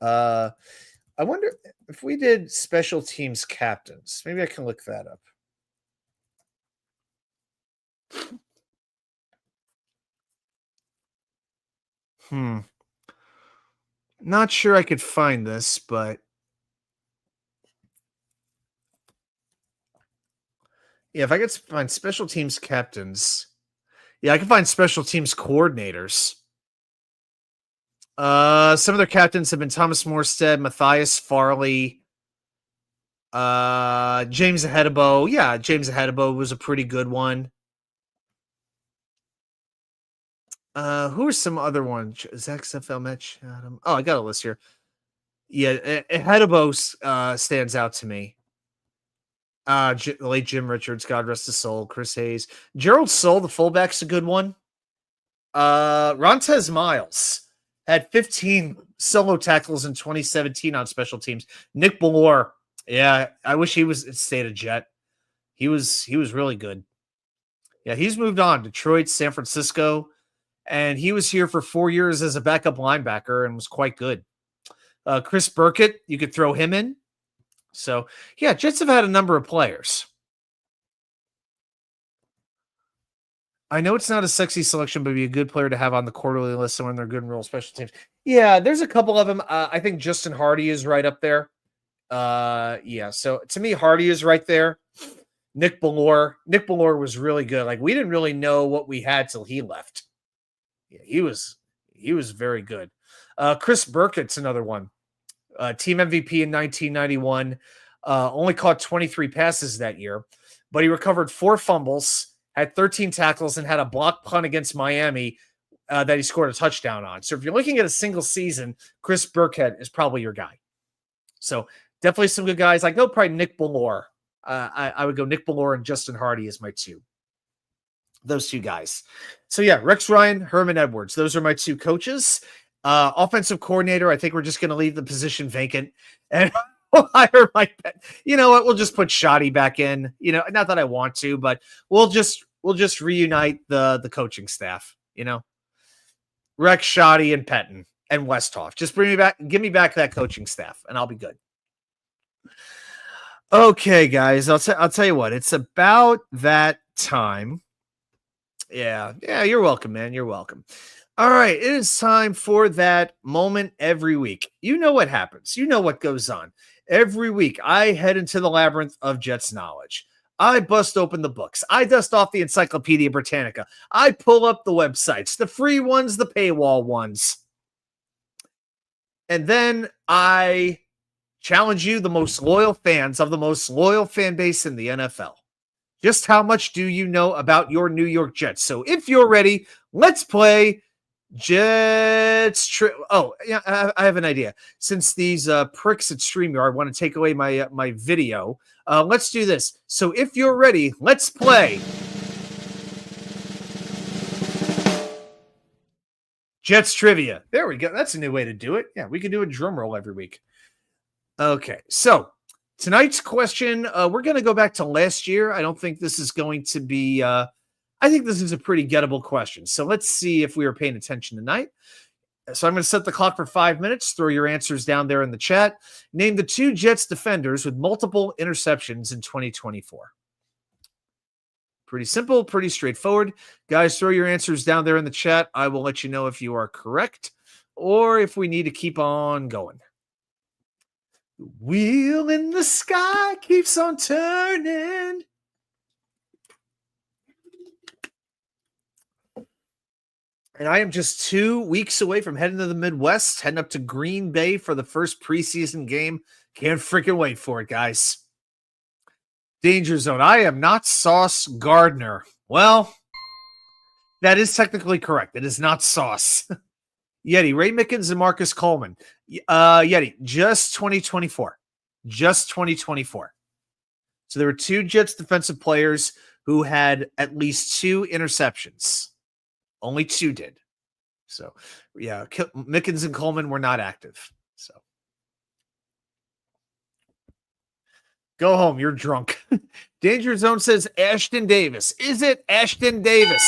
I wonder if we did special teams captains. Maybe I can look that up. Not sure I could find this, but yeah, if I could find special teams captains, yeah, I can find special teams coordinators. Some of their captains have been Thomas Morstead, Matthias Farley, James Ahedebo. Yeah, James Ahedebo was a pretty good one. Who are some other ones? Zach Metch. Oh, I got a list here. Yeah, Ahedebo stands out to me. Late Jim Richards, God rest his soul. Chris Hayes, Gerald Soule, the fullback's a good one. Rontez Miles had 15 solo tackles in 2017 on special teams. Nick Bellore, yeah, I wish he was stayed a Jet. He was really good. Yeah, he's moved on. Detroit, San Francisco, and he was here for 4 years as a backup linebacker and was quite good. Chris Burkett, you could throw him in. So, yeah, Jets have had a number of players. I know it's not a sexy selection, but be a good player to have on the quarterly list. Someone they're good in role special teams. Yeah, there's a couple of them. I think Justin Hardy is right up there. Yeah. So to me, Hardy is right there. Nick Bellore was really good. Like we didn't really know what we had till he left. Yeah, he was very good. Chris Burkett's another one. Team MVP in 1991. Only caught 23 passes that year, but he recovered 4 fumbles, had 13 tackles, and had a block punt against Miami that he scored a touchdown on. So if you're looking at a single season, Chris Burkett is probably your guy. So definitely some good guys. I'd go probably Nick Bellore. I would go Nick Bellore and Justin Hardy as my two. Those two guys. So yeah, Rex Ryan, Herman Edwards. Those are my two coaches. Offensive coordinator, I think we're just going to leave the position vacant. And we'll hire Mike. You know what? We'll just put Shoddy back in. You know, not that I want to, but we'll just reunite the coaching staff. You know, Rex, Shoddy, and Pettin and Westhoff. Just bring me back. Give me back that coaching staff, and I'll be good. Okay, guys. I'll tell you what. It's about that time. Yeah. You're welcome, man. You're welcome. All right, it is time for that moment every week. You know what happens. You know what goes on. Every week, I head into the labyrinth of Jets knowledge. I bust open the books. I dust off the Encyclopedia Britannica. I pull up the websites, the free ones, the paywall ones. And then I challenge you, the most loyal fans of the most loyal fan base in the NFL. Just how much do you know about your New York Jets? So if you're ready, let's play Jets. Oh, yeah, I have an idea. Since these pricks at StreamYard want to take away my video, let's do this. So if you're ready, let's play Jets Trivia. There we go. That's a new way to do it. Yeah, we can do a drum roll every week. Okay, so tonight's question, we're going to go back to last year. I don't think this is going to be I think this is a pretty gettable question. So let's see if we were paying attention tonight. So I'm going to set the clock for 5 minutes. Throw your answers down there in the chat. Name the 2 Jets defenders with multiple interceptions in 2024. Pretty simple, pretty straightforward. Guys, throw your answers down there in the chat. I will let you know if you are correct or if we need to keep on going. The wheel in the sky keeps on turning. And I am just 2 weeks away from heading to the Midwest, heading up to Green Bay for the first preseason game. Can't freaking wait for it, guys. Danger Zone. I am not Sauce Gardner. Well, that is technically correct. It is not Sauce. Yeti, Ray Mickens and Marcus Coleman. Yeti, just 2024. Just 2024. So there were 2 Jets defensive players who had at least 2 interceptions. Only 2 did. So, yeah, Mickens and Coleman were not active. So, go home. You're drunk. Danger Zone says Ashton Davis. Is it Ashton Davis?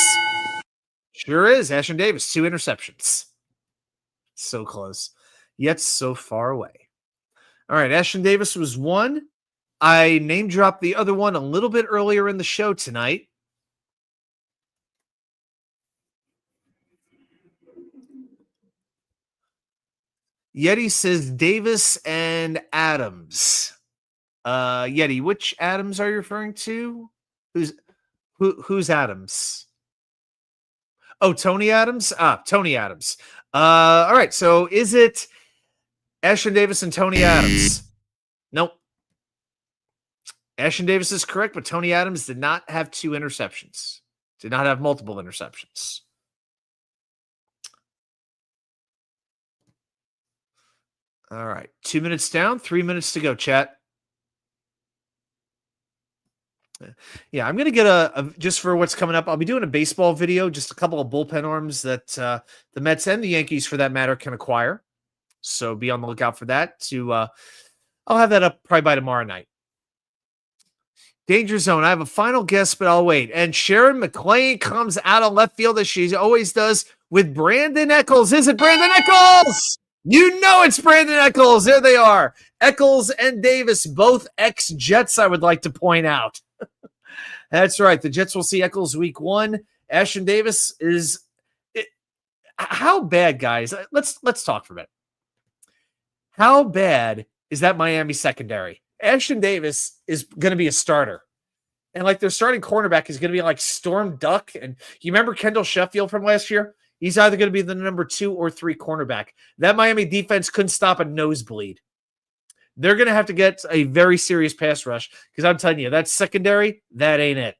Sure is. Ashton Davis. 2 interceptions. So close, yet so far away. All right, Ashton Davis was 1. I name dropped the other one a little bit earlier in the show tonight. Yeti says Davis and Adams. Yeti, which Adams are you referring to? Who's Adams? Oh, Tony Adams? Tony Adams. All right, so is it Ashton Davis and Tony Adams? Nope. Ashton Davis is correct, but Tony Adams did not have 2 interceptions. Did not have multiple interceptions. All right. 2 minutes down, 3 minutes to go, chat. Yeah, I'm going to get a just for what's coming up. I'll be doing a baseball video, just a couple of bullpen arms that the Mets and the Yankees, for that matter, can acquire. So be on the lookout for that. I'll have that up probably by tomorrow night. Danger Zone. I have a final guess, but I'll wait. And Sharon McClain comes out of left field as she always does with Brandon Eccles. Is it Brandon Eccles? You know it's Brandon Eccles. There they are. Eccles and Davis, both ex-Jets, I would like to point out. That's right. The Jets will see Eccles week 1. Ashton Davis is how bad, guys? Let's talk for a minute. How bad is that Miami secondary? Ashton Davis is going to be a starter. And like their starting cornerback is going to be like Storm Duck. And you remember Kendall Sheffield from last year? He's either going to be the number 2 or 3 cornerback. That Miami defense couldn't stop a nosebleed. They're going to have to get a very serious pass rush because I'm telling you, that secondary, that ain't it.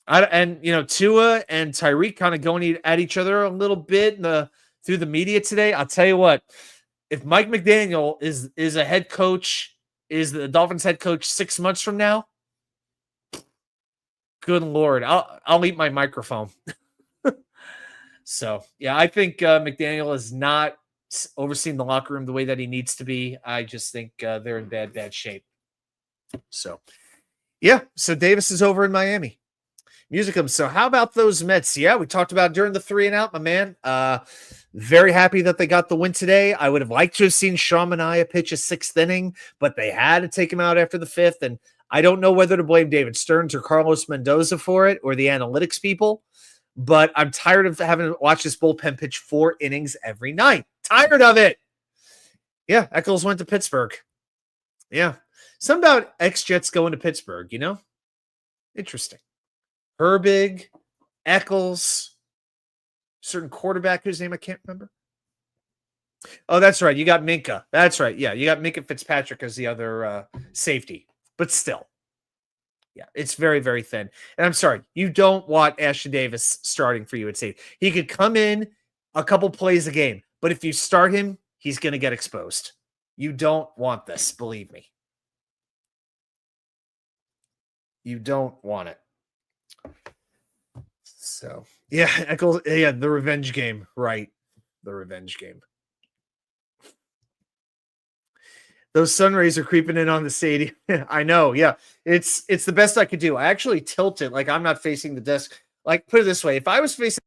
And, Tua and Tyreek kind of going at each other a little bit through the media today. I'll tell you what, if Mike McDaniel is a head coach, is the Dolphins head coach 6 months from now, good Lord, I'll eat my microphone. So, yeah, I think McDaniel is not overseeing the locker room the way that he needs to be. I just think they're in bad shape. So, yeah, so Davis is over in Miami. Musicum. So how about those Mets? Yeah, we talked about during the 3 and out, my man. Very happy that they got the win today. I would have liked to have seen Sean Manaea pitch a 6th inning, but they had to take him out after the 5th. And I don't know whether to blame David Stearns or Carlos Mendoza for it or the analytics people, but I'm tired of having to watch this bullpen pitch 4 innings every night. Tired of it. Yeah, Eccles went to Pittsburgh. Yeah. Something about ex-Jets going to Pittsburgh, Interesting. Herbig, Eccles, certain quarterback whose name I can't remember. Oh, that's right. You got Minka. That's right. Yeah, you got Minka Fitzpatrick as the other safety. But still, yeah, it's very, very thin. And I'm sorry, you don't want Ashton Davis starting for you at safety. He could come in a couple plays a game, but if you start him, he's going to get exposed. You don't want this, believe me. You don't want it. So, yeah, Eccles, yeah, the revenge game, right? The revenge game. Those sun rays are creeping in on the stadium. I know, yeah. It's the best I could do. I actually tilt it like I'm not facing the desk. Like, put it this way, if I was facing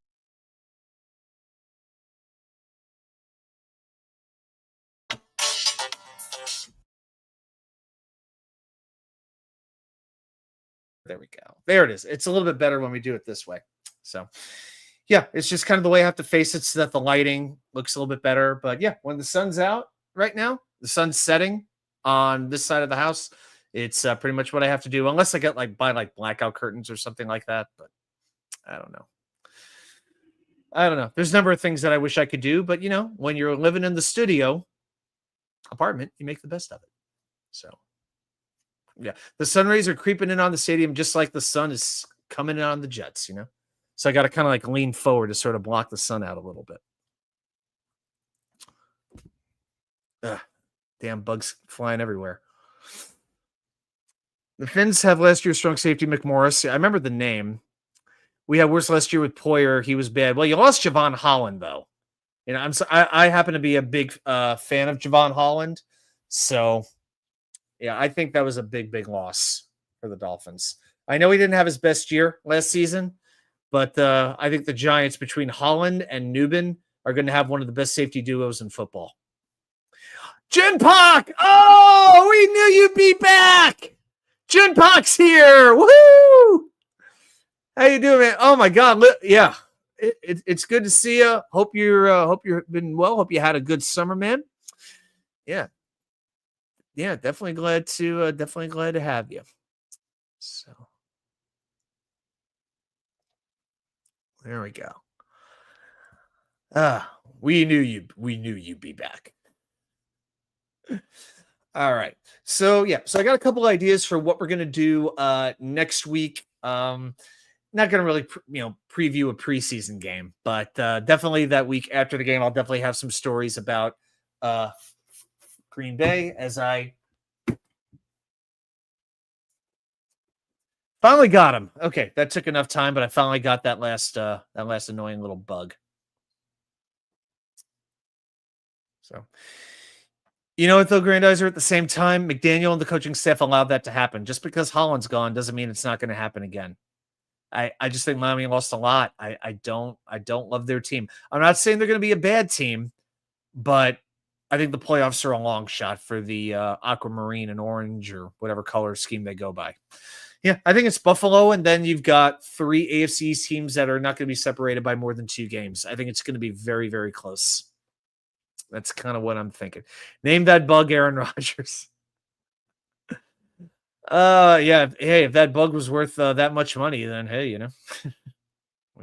There we go. There it is. It's a little bit better when we do it this way. So, yeah, it's just kind of the way I have to face it so that the lighting looks a little bit better. But yeah, when the sun's out right now, the sun's setting on this side of the house. It's pretty much what I have to do, unless I get buy blackout curtains or something like that. But I don't know. There's a number of things that I wish I could do, but when you're living in the studio apartment, you make the best of it. So, yeah, the sun rays are creeping in on the stadium just like the sun is coming in on the Jets. So I got to kind of lean forward to sort of block the sun out a little bit. Ugh, damn bugs flying everywhere. The Finns have last year's strong safety McMorris. I remember the name. We had worse last year with Poyer. He was bad. Well, you lost Javon Holland, though. I happen to be a big fan of Javon Holland. So, yeah, I think that was a big, big loss for the Dolphins. I know he didn't have his best year last season, but I think the Giants between Holland and Nubin are going to have one of the best safety duos in football. Jin Pak! Oh, we knew you'd be back! Jin Pak's here! Woohoo! How you doing, man? Oh my God! Yeah, it's good to see you. Hope you've been well. Hope you had a good summer, man. Yeah, definitely glad to have you. So there we go. We knew you'd be back. All right. So I got a couple ideas for what we're gonna do next week. Not going to really, preview a preseason game, but definitely that week after the game, I'll definitely have some stories about Green Bay as I finally got him. Okay, that took enough time, but I finally got that last annoying little bug. So, you know what, though, Grandizer, at the same time, McDaniel and the coaching staff allowed that to happen. Just because Holland's gone doesn't mean it's not going to happen again. I just think Miami lost a lot. I don't love their team. I'm not saying they're going to be a bad team, but I think the playoffs are a long shot for the aquamarine and orange or whatever color scheme they go by. Yeah, I think it's Buffalo, and then you've got 3 AFC teams that are not going to be separated by more than 2 games. I think it's going to be very, very close. That's kind of what I'm thinking. Name that bug Aaron Rodgers. Yeah. Hey, if that bug was worth that much money, then hey, what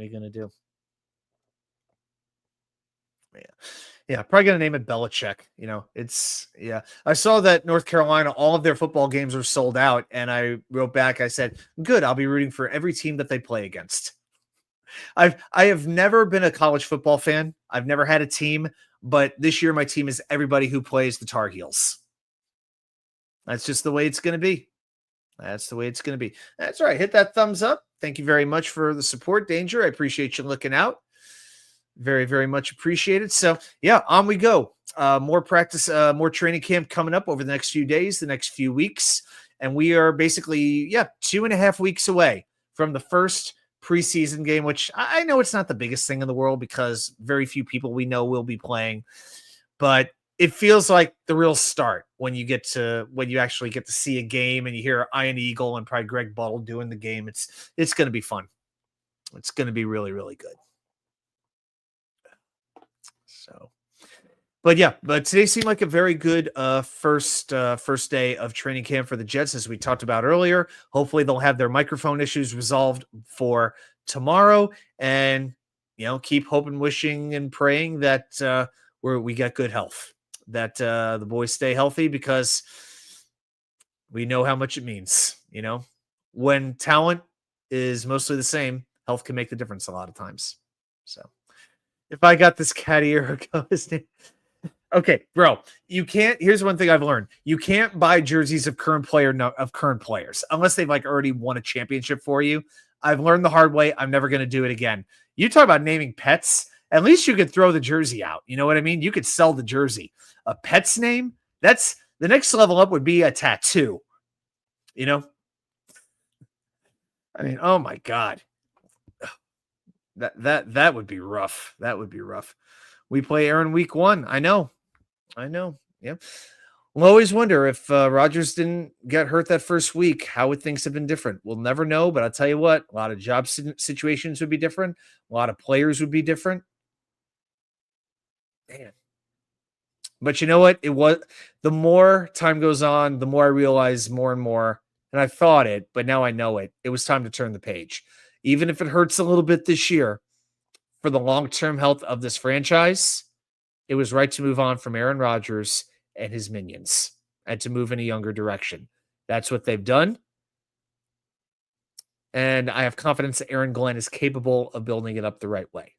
are you gonna do? Yeah, probably gonna name it Belichick. I saw that North Carolina, all of their football games are sold out, and I wrote back. I said, "Good, I'll be rooting for every team that they play against." I have never been a college football fan. I've never had a team, but this year my team is everybody who plays the Tar Heels. That's just the way it's gonna be. That's the way it's going to be. That's right. Hit that thumbs up. Thank you very much for the support, Danger. I appreciate you looking out. Very, very much appreciated. So, yeah, on we go. More practice, more training camp coming up over the next few days, the next few weeks. And we are basically, 2.5 weeks away from the first preseason game, which I know it's not the biggest thing in the world because very few people we know will be playing. But it feels like the real start when you actually get to see a game and you hear Ian Eagle and probably Greg Buttle doing the game. It's going to be fun. It's going to be really, really good. So, but today seemed like a very good first day of training camp for the Jets, as we talked about earlier. Hopefully they'll have their microphone issues resolved for tomorrow, and keep hoping, wishing, and praying that we get good health. That the boys stay healthy, because we know how much it means. When talent is mostly the same, health can make the difference a lot of times. So if I got this cat ear, okay, bro, you can't. Here's one thing I've learned: you can't buy jerseys of current players unless they've already won a championship for you. I've learned the hard way. I'm never going to do it again. You talk about naming pets. At least you could throw the jersey out. You know what I mean? You could sell the jersey. A pet's name, that's the next level up, would be a tattoo. I mean, oh my God. That would be rough. That would be rough. We play Aaron week 1. I know. Yep. We'll always wonder if Rodgers didn't get hurt that first week, how would things have been different? We'll never know, but I'll tell you what, a lot of job situations would be different. A lot of players would be different. Man. But you know what? It was the more time goes on, the more I realize more and more, and I thought it, but now I know it. It was time to turn the page. Even if it hurts a little bit this year for the long-term health of this franchise, it was right to move on from Aaron Rodgers and his minions and to move in a younger direction. That's what they've done. And I have confidence that Aaron Glenn is capable of building it up the right way.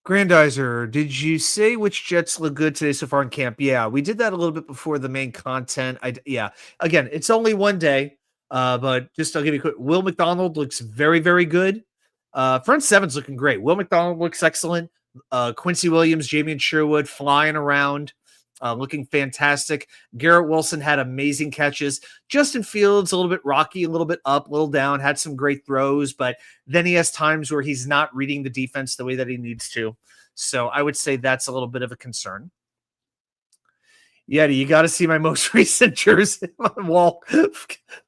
Grandizer, did you say which Jets look good today so far in camp? Yeah, we did that a little bit before the main content. Yeah. Again, it's only one day, but just I'll give you a quick. Will McDonald looks very, very good. Front seven's looking great. Will McDonald looks excellent. Quincy Williams, Jamian Sherwood flying around, looking fantastic. Garrett Wilson had amazing catches. Justin Fields, a little bit rocky, a little bit up, a little down, had some great throws, but then he has times where he's not reading the defense the way that he needs to. So I would say that's a little bit of a concern. Yeti, you got to see my most recent jersey on the wall.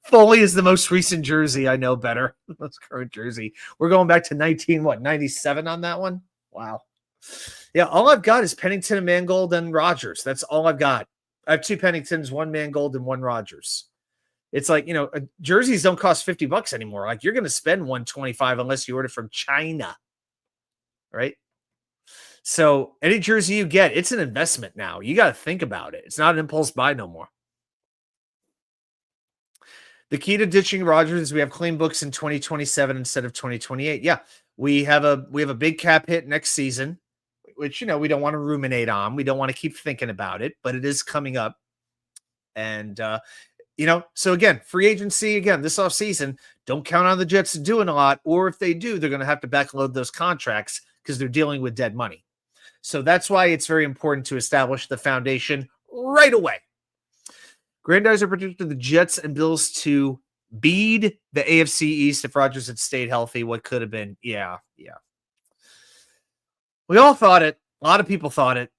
Foley is the most recent jersey I know better. Most current jersey. We're going back to 97 on that one? Wow. Yeah, all I've got is Pennington and Mangold and Rogers. That's all I've got. I have two Penningtons, one Mangold and one Rogers. It's like, jerseys don't cost $50 anymore. Like you're going to spend $125 unless you order from China. Right? So any jersey you get, it's an investment now. You got to think about it. It's not an impulse buy no more. The key to ditching Rodgers is we have clean books in 2027 instead of 2028. Yeah, we have a big cap hit next season, which we don't want to ruminate on. We don't want to keep thinking about it, but it is coming up. And so again, free agency again this offseason, don't count on the Jets doing a lot, or if they do, they're going to have to backload those contracts because they're dealing with dead money. So that's why it's very important to establish the foundation right away. Grandizer predicted the Jets and Bills to beat the AFC East if Rodgers had stayed healthy. What could have been? Yeah. We all thought it. A lot of people thought it.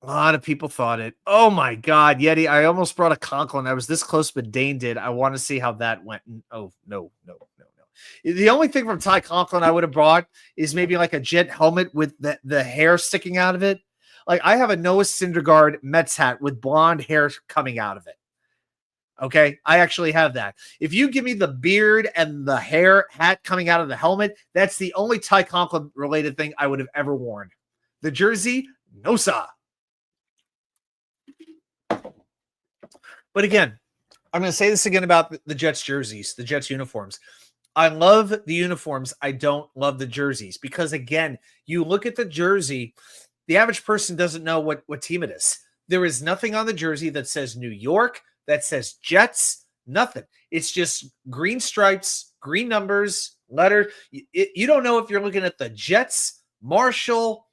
Oh my God, Yeti! I almost brought a Conklin. I was this close, but Dane did. I want to see how that went. Oh no. The only thing from Ty Conklin I would have brought is maybe like a jet helmet with the hair sticking out of it. Like I have a Noah Syndergaard Mets hat with blonde hair coming out of it. Okay, I actually have that. If you give me the beard and the hair hat coming out of the helmet, that's the only Ty Conklin related thing I would have ever worn. The jersey, no sir. But again, I'm going to say this again about the Jets jerseys, the Jets uniforms. I love the uniforms. I don't love the jerseys because, again, you look at the jersey, the average person doesn't know what team it is. There is nothing on the jersey that says New York, that says Jets, nothing. It's just green stripes, green numbers, letter. You don't know if you're looking at the Jets, Marshall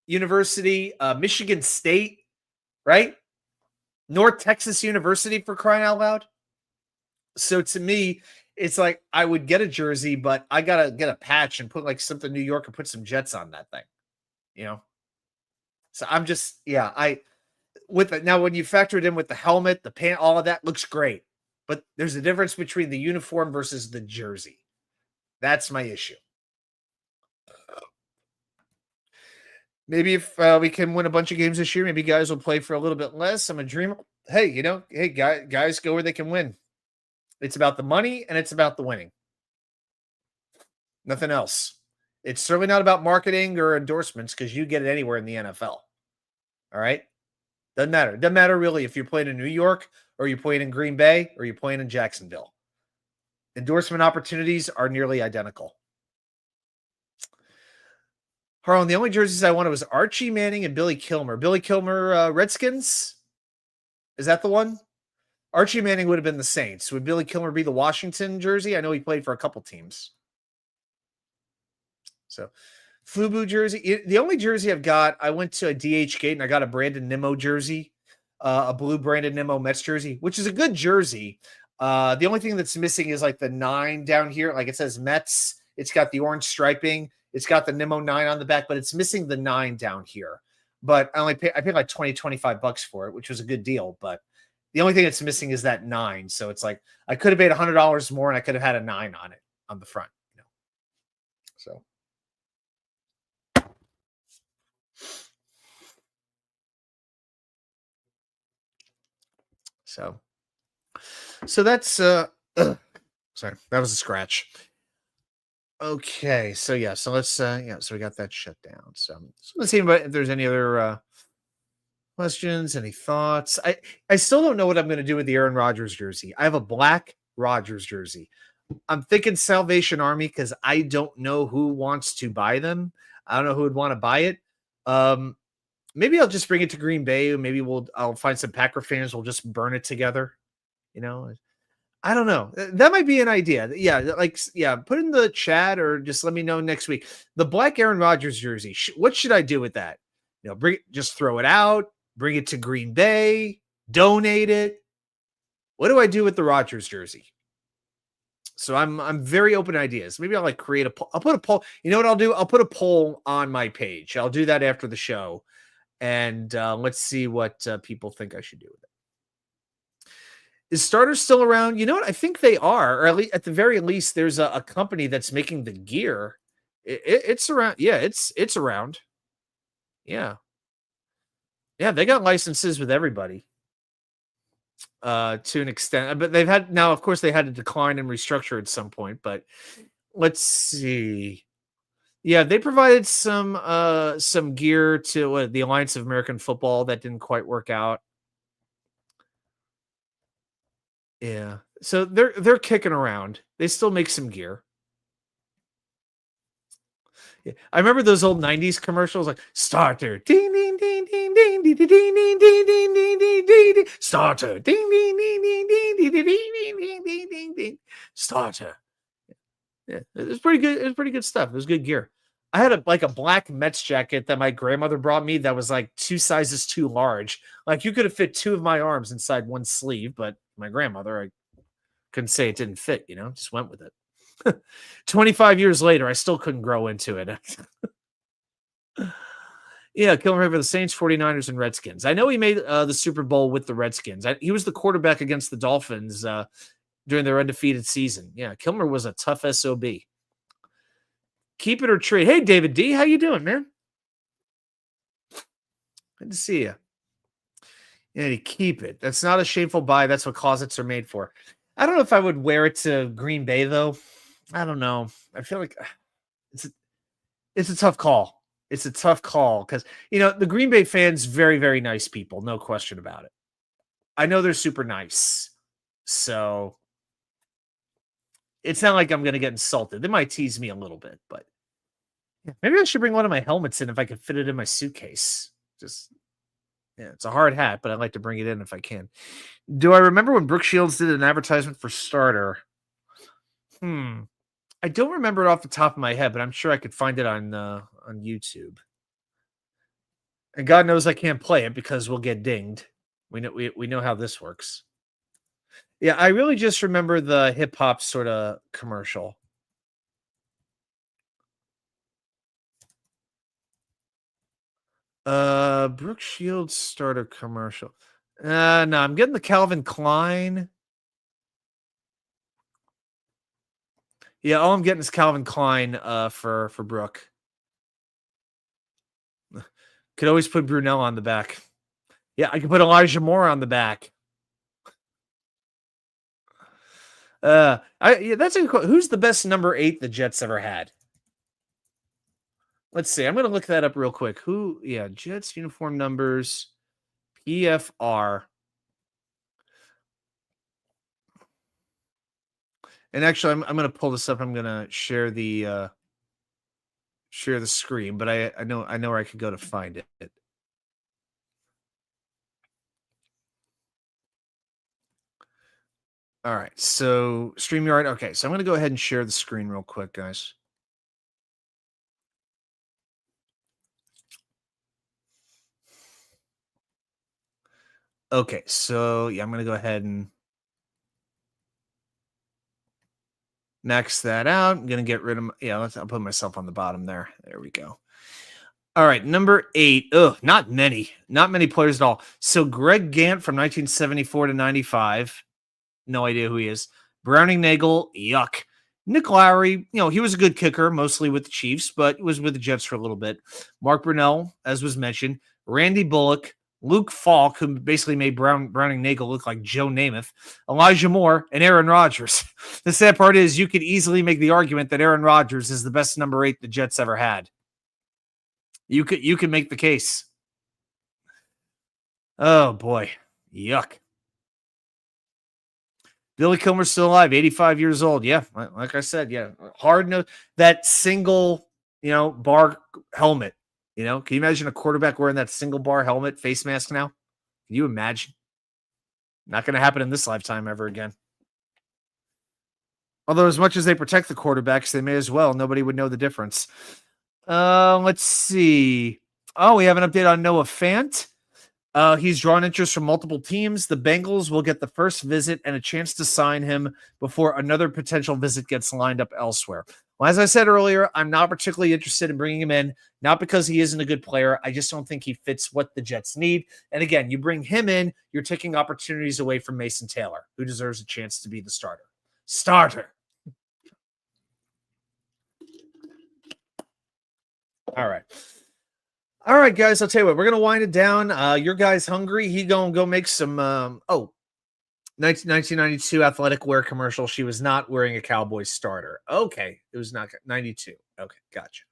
University, Michigan State, right? North Texas University, for crying out loud. So to me, it's like I would get a jersey, but I gotta get a patch and put like something New York and put some Jets on that thing, So I'm just, with it now when you factor it in with the helmet, the pant, all of that looks great, but there's a difference between the uniform versus the jersey. That's my issue. Maybe if we can win a bunch of games this year, maybe guys will play for a little bit less. I'm a dreamer. Hey, guys go where they can win. It's about the money and it's about the winning. Nothing else. It's certainly not about marketing or endorsements because you get it anywhere in the NFL. All right? Doesn't matter. Doesn't matter really if you're playing in New York or you're playing in Green Bay or you're playing in Jacksonville. Endorsement opportunities are nearly identical. Harlan, the only jerseys I wanted was Archie Manning and Billy Kilmer. Billy Kilmer, Redskins? Is that the one? Archie Manning would have been the Saints. Would Billy Kilmer be the Washington jersey? I know he played for a couple teams. So, FUBU jersey. The only jersey I've got, I went to a DH gate and I got a Brandon Nimmo jersey, a blue Brandon Nimmo Mets jersey, which is a good jersey. The only thing that's missing is like the 9 down here. Like it says Mets. It's got the orange striping. It's got the Nimmo 9 on the back, but it's missing the 9 down here. but I paid like 25 bucks for it, which was a good deal. But the only thing that's missing is that 9. So it's like I could have paid $100 more and I could have had a 9 on it on the front. So so so that's sorry, that was a scratch. Okay, so yeah, so let's yeah, so we got that shut down. So let's see if there's any other questions, any thoughts. I still don't know what I'm going to do with the Aaron Rodgers jersey. I have a black Rodgers jersey. I'm thinking Salvation Army because I don't know who wants to buy them. I don't know who would want to buy it. Um, Maybe I'll just bring it to Green Bay. Maybe I'll find some Packer fans. We'll just burn it together. You know, I don't know. That might be an idea. Yeah, like yeah, put in the chat or just let me know next week. The black Aaron Rodgers jersey. What should I do with that? Just throw it out, bring it to Green Bay, donate it. What do I do with the Rodgers jersey? So I'm very open to ideas. Maybe I'll like create a poll. I'll put a poll. You know what I'll do? I'll put a poll on my page. I'll do that after the show, and let's see what people think I should do with it. Is Starter still around? You know what? I think they are, or at the very least, there's a company that's making the gear. It's around. Yeah, it's around. Yeah, yeah, they got licenses with everybody to an extent, but they've had now. Of course, they had to decline and restructure at some point. But let's see. Yeah, they provided some gear to the Alliance of American Football that didn't quite work out. Yeah. So they're kicking around. They still make some gear. Yeah. I remember those old 90s commercials like starter ding ding ding ding ding ding ding ding ding ding ding ding ding ding starter ding ding ding ding ding ding ding ding ding ding ding ding starter. Yeah, it was pretty good. It was pretty good stuff. It was good gear. I had a black Mets jacket that my grandmother brought me that was like 2 sizes too large. Like you could have fit 2 of my arms inside one sleeve, but my grandmother, I couldn't say it didn't fit, just went with it. 25 years later, I still couldn't grow into it. Yeah, Kilmer for the Saints, 49ers, and Redskins. I know he made the Super Bowl with the Redskins. He was the quarterback against the Dolphins during their undefeated season. Yeah, Kilmer was a tough SOB. Keep it or trade. Hey, David D, how you doing, man? Good to see you. Yeah, to keep it. That's not a shameful buy. That's what closets are made for. I don't know if I would wear it to Green Bay, though. I don't know. I feel like it's a tough call. It's a tough call because, the Green Bay fans, very, very nice people. No question about it. I know they're super nice. So it's not like I'm going to get insulted. They might tease me a little bit, but maybe I should bring one of my helmets in if I could fit it in my suitcase. Yeah, it's a hard hat, but I'd like to bring it in if I can. Do I remember when Brooke Shields did an advertisement for Starter? I don't remember it off the top of my head, but I'm sure I could find it on YouTube. And God knows I can't play it because we'll get dinged. We know how this works. Yeah, I really just remember the hip hop sort of commercial. Brooke Shields Starter commercial. No, I'm getting the Calvin Klein. Yeah, all I'm getting is Calvin Klein for Brooke. Could always put Brunel on the back. Yeah, I could put Elijah Moore on the back. That's a good question. Who's the best number 8 the Jets ever had? Let's see. I'm going to look that up real quick. Jets uniform numbers, PFR. And actually, I'm going to pull this up. I'm going to share the screen, but I know where I could go to find it. All right, so StreamYard. Okay, so I'm going to go ahead and share the screen real quick, guys. Okay, so yeah, I'm going to go ahead and max that out. I'm going to get rid of I'll put myself on the bottom there. There we go. All right, number 8. Not many players at all. So Greg Gant from 1974 to 95. No idea who he is. Browning Nagel, yuck. Nick Lowry, he was a good kicker, mostly with the Chiefs, but was with the Jets for a little bit. Mark Brunell, as was mentioned. Randy Bullock, Luke Falk, who basically made Browning Nagel look like Joe Namath, Elijah Moore, and Aaron Rodgers. The sad part is you could easily make the argument that Aaron Rodgers is the best number 8 the Jets ever had. You could make the case. Oh, boy. Yuck. Billy Kilmer's still alive, 85 years old. Yeah, like I said, yeah. Hard nose. That single, bar helmet. Can you imagine a quarterback wearing that single bar helmet, face mask now? Can you imagine? Not going to happen in this lifetime ever again. Although as much as they protect the quarterbacks, they may as well. Nobody would know the difference. Let's see. Oh, we have an update on Noah Fant. He's drawn interest from multiple teams. The Bengals will get the first visit and a chance to sign him before another potential visit gets lined up elsewhere. Well, as I said earlier, I'm not particularly interested in bringing him in, not because he isn't a good player. I just don't think he fits what the Jets need. And again, you bring him in, you're taking opportunities away from Mason Taylor, who deserves a chance to be the starter. All right, guys, I'll tell you what, we're going to wind it down. Your guy's hungry. He going to go make some, 1992 athletic wear commercial. She was not wearing a Cowboys starter. Okay, it was not 92. Okay, gotcha.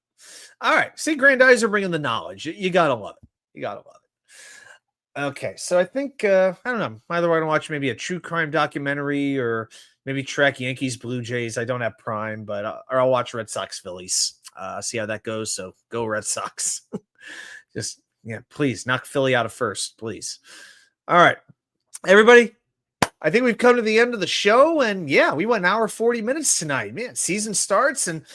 All right, see, Grandizer are bringing the knowledge. You got to love it. Okay, so I think, I don't know, either way I want to watch maybe a true crime documentary or maybe track Yankees, Blue Jays. I don't have Prime, but or I'll watch Red Sox, Phillies. See how that goes. So go Red Sox. Just, please knock Philly out of first, please. All right, everybody. I think we've come to the end of the show, and we went an hour 40 minutes tonight. Man, season starts and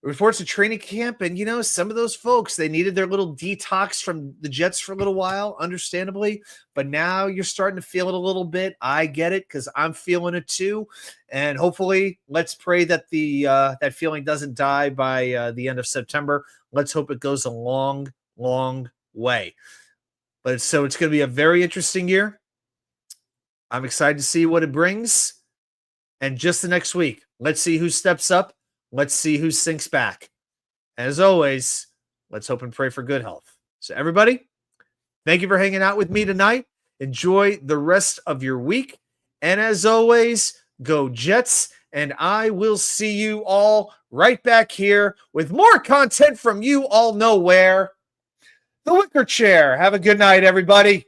reports of training camp, and some of those folks, they needed their little detox from the Jets for a little while, understandably, but now you're starting to feel it a little bit. I get it because I'm feeling it too, and hopefully, let's pray that the that feeling doesn't die by the end of September. Let's hope it goes a long way. But it's going to be a very interesting year. I'm excited to see what it brings. And just the next week, let's see who steps up. Let's see who sinks back. As always, let's hope and pray for good health. So everybody, thank you for hanging out with me tonight. Enjoy the rest of your week. And as always, go Jets. And I will see you all right back here with more content from you all know where. The Wicker Chair. Have a good night, everybody.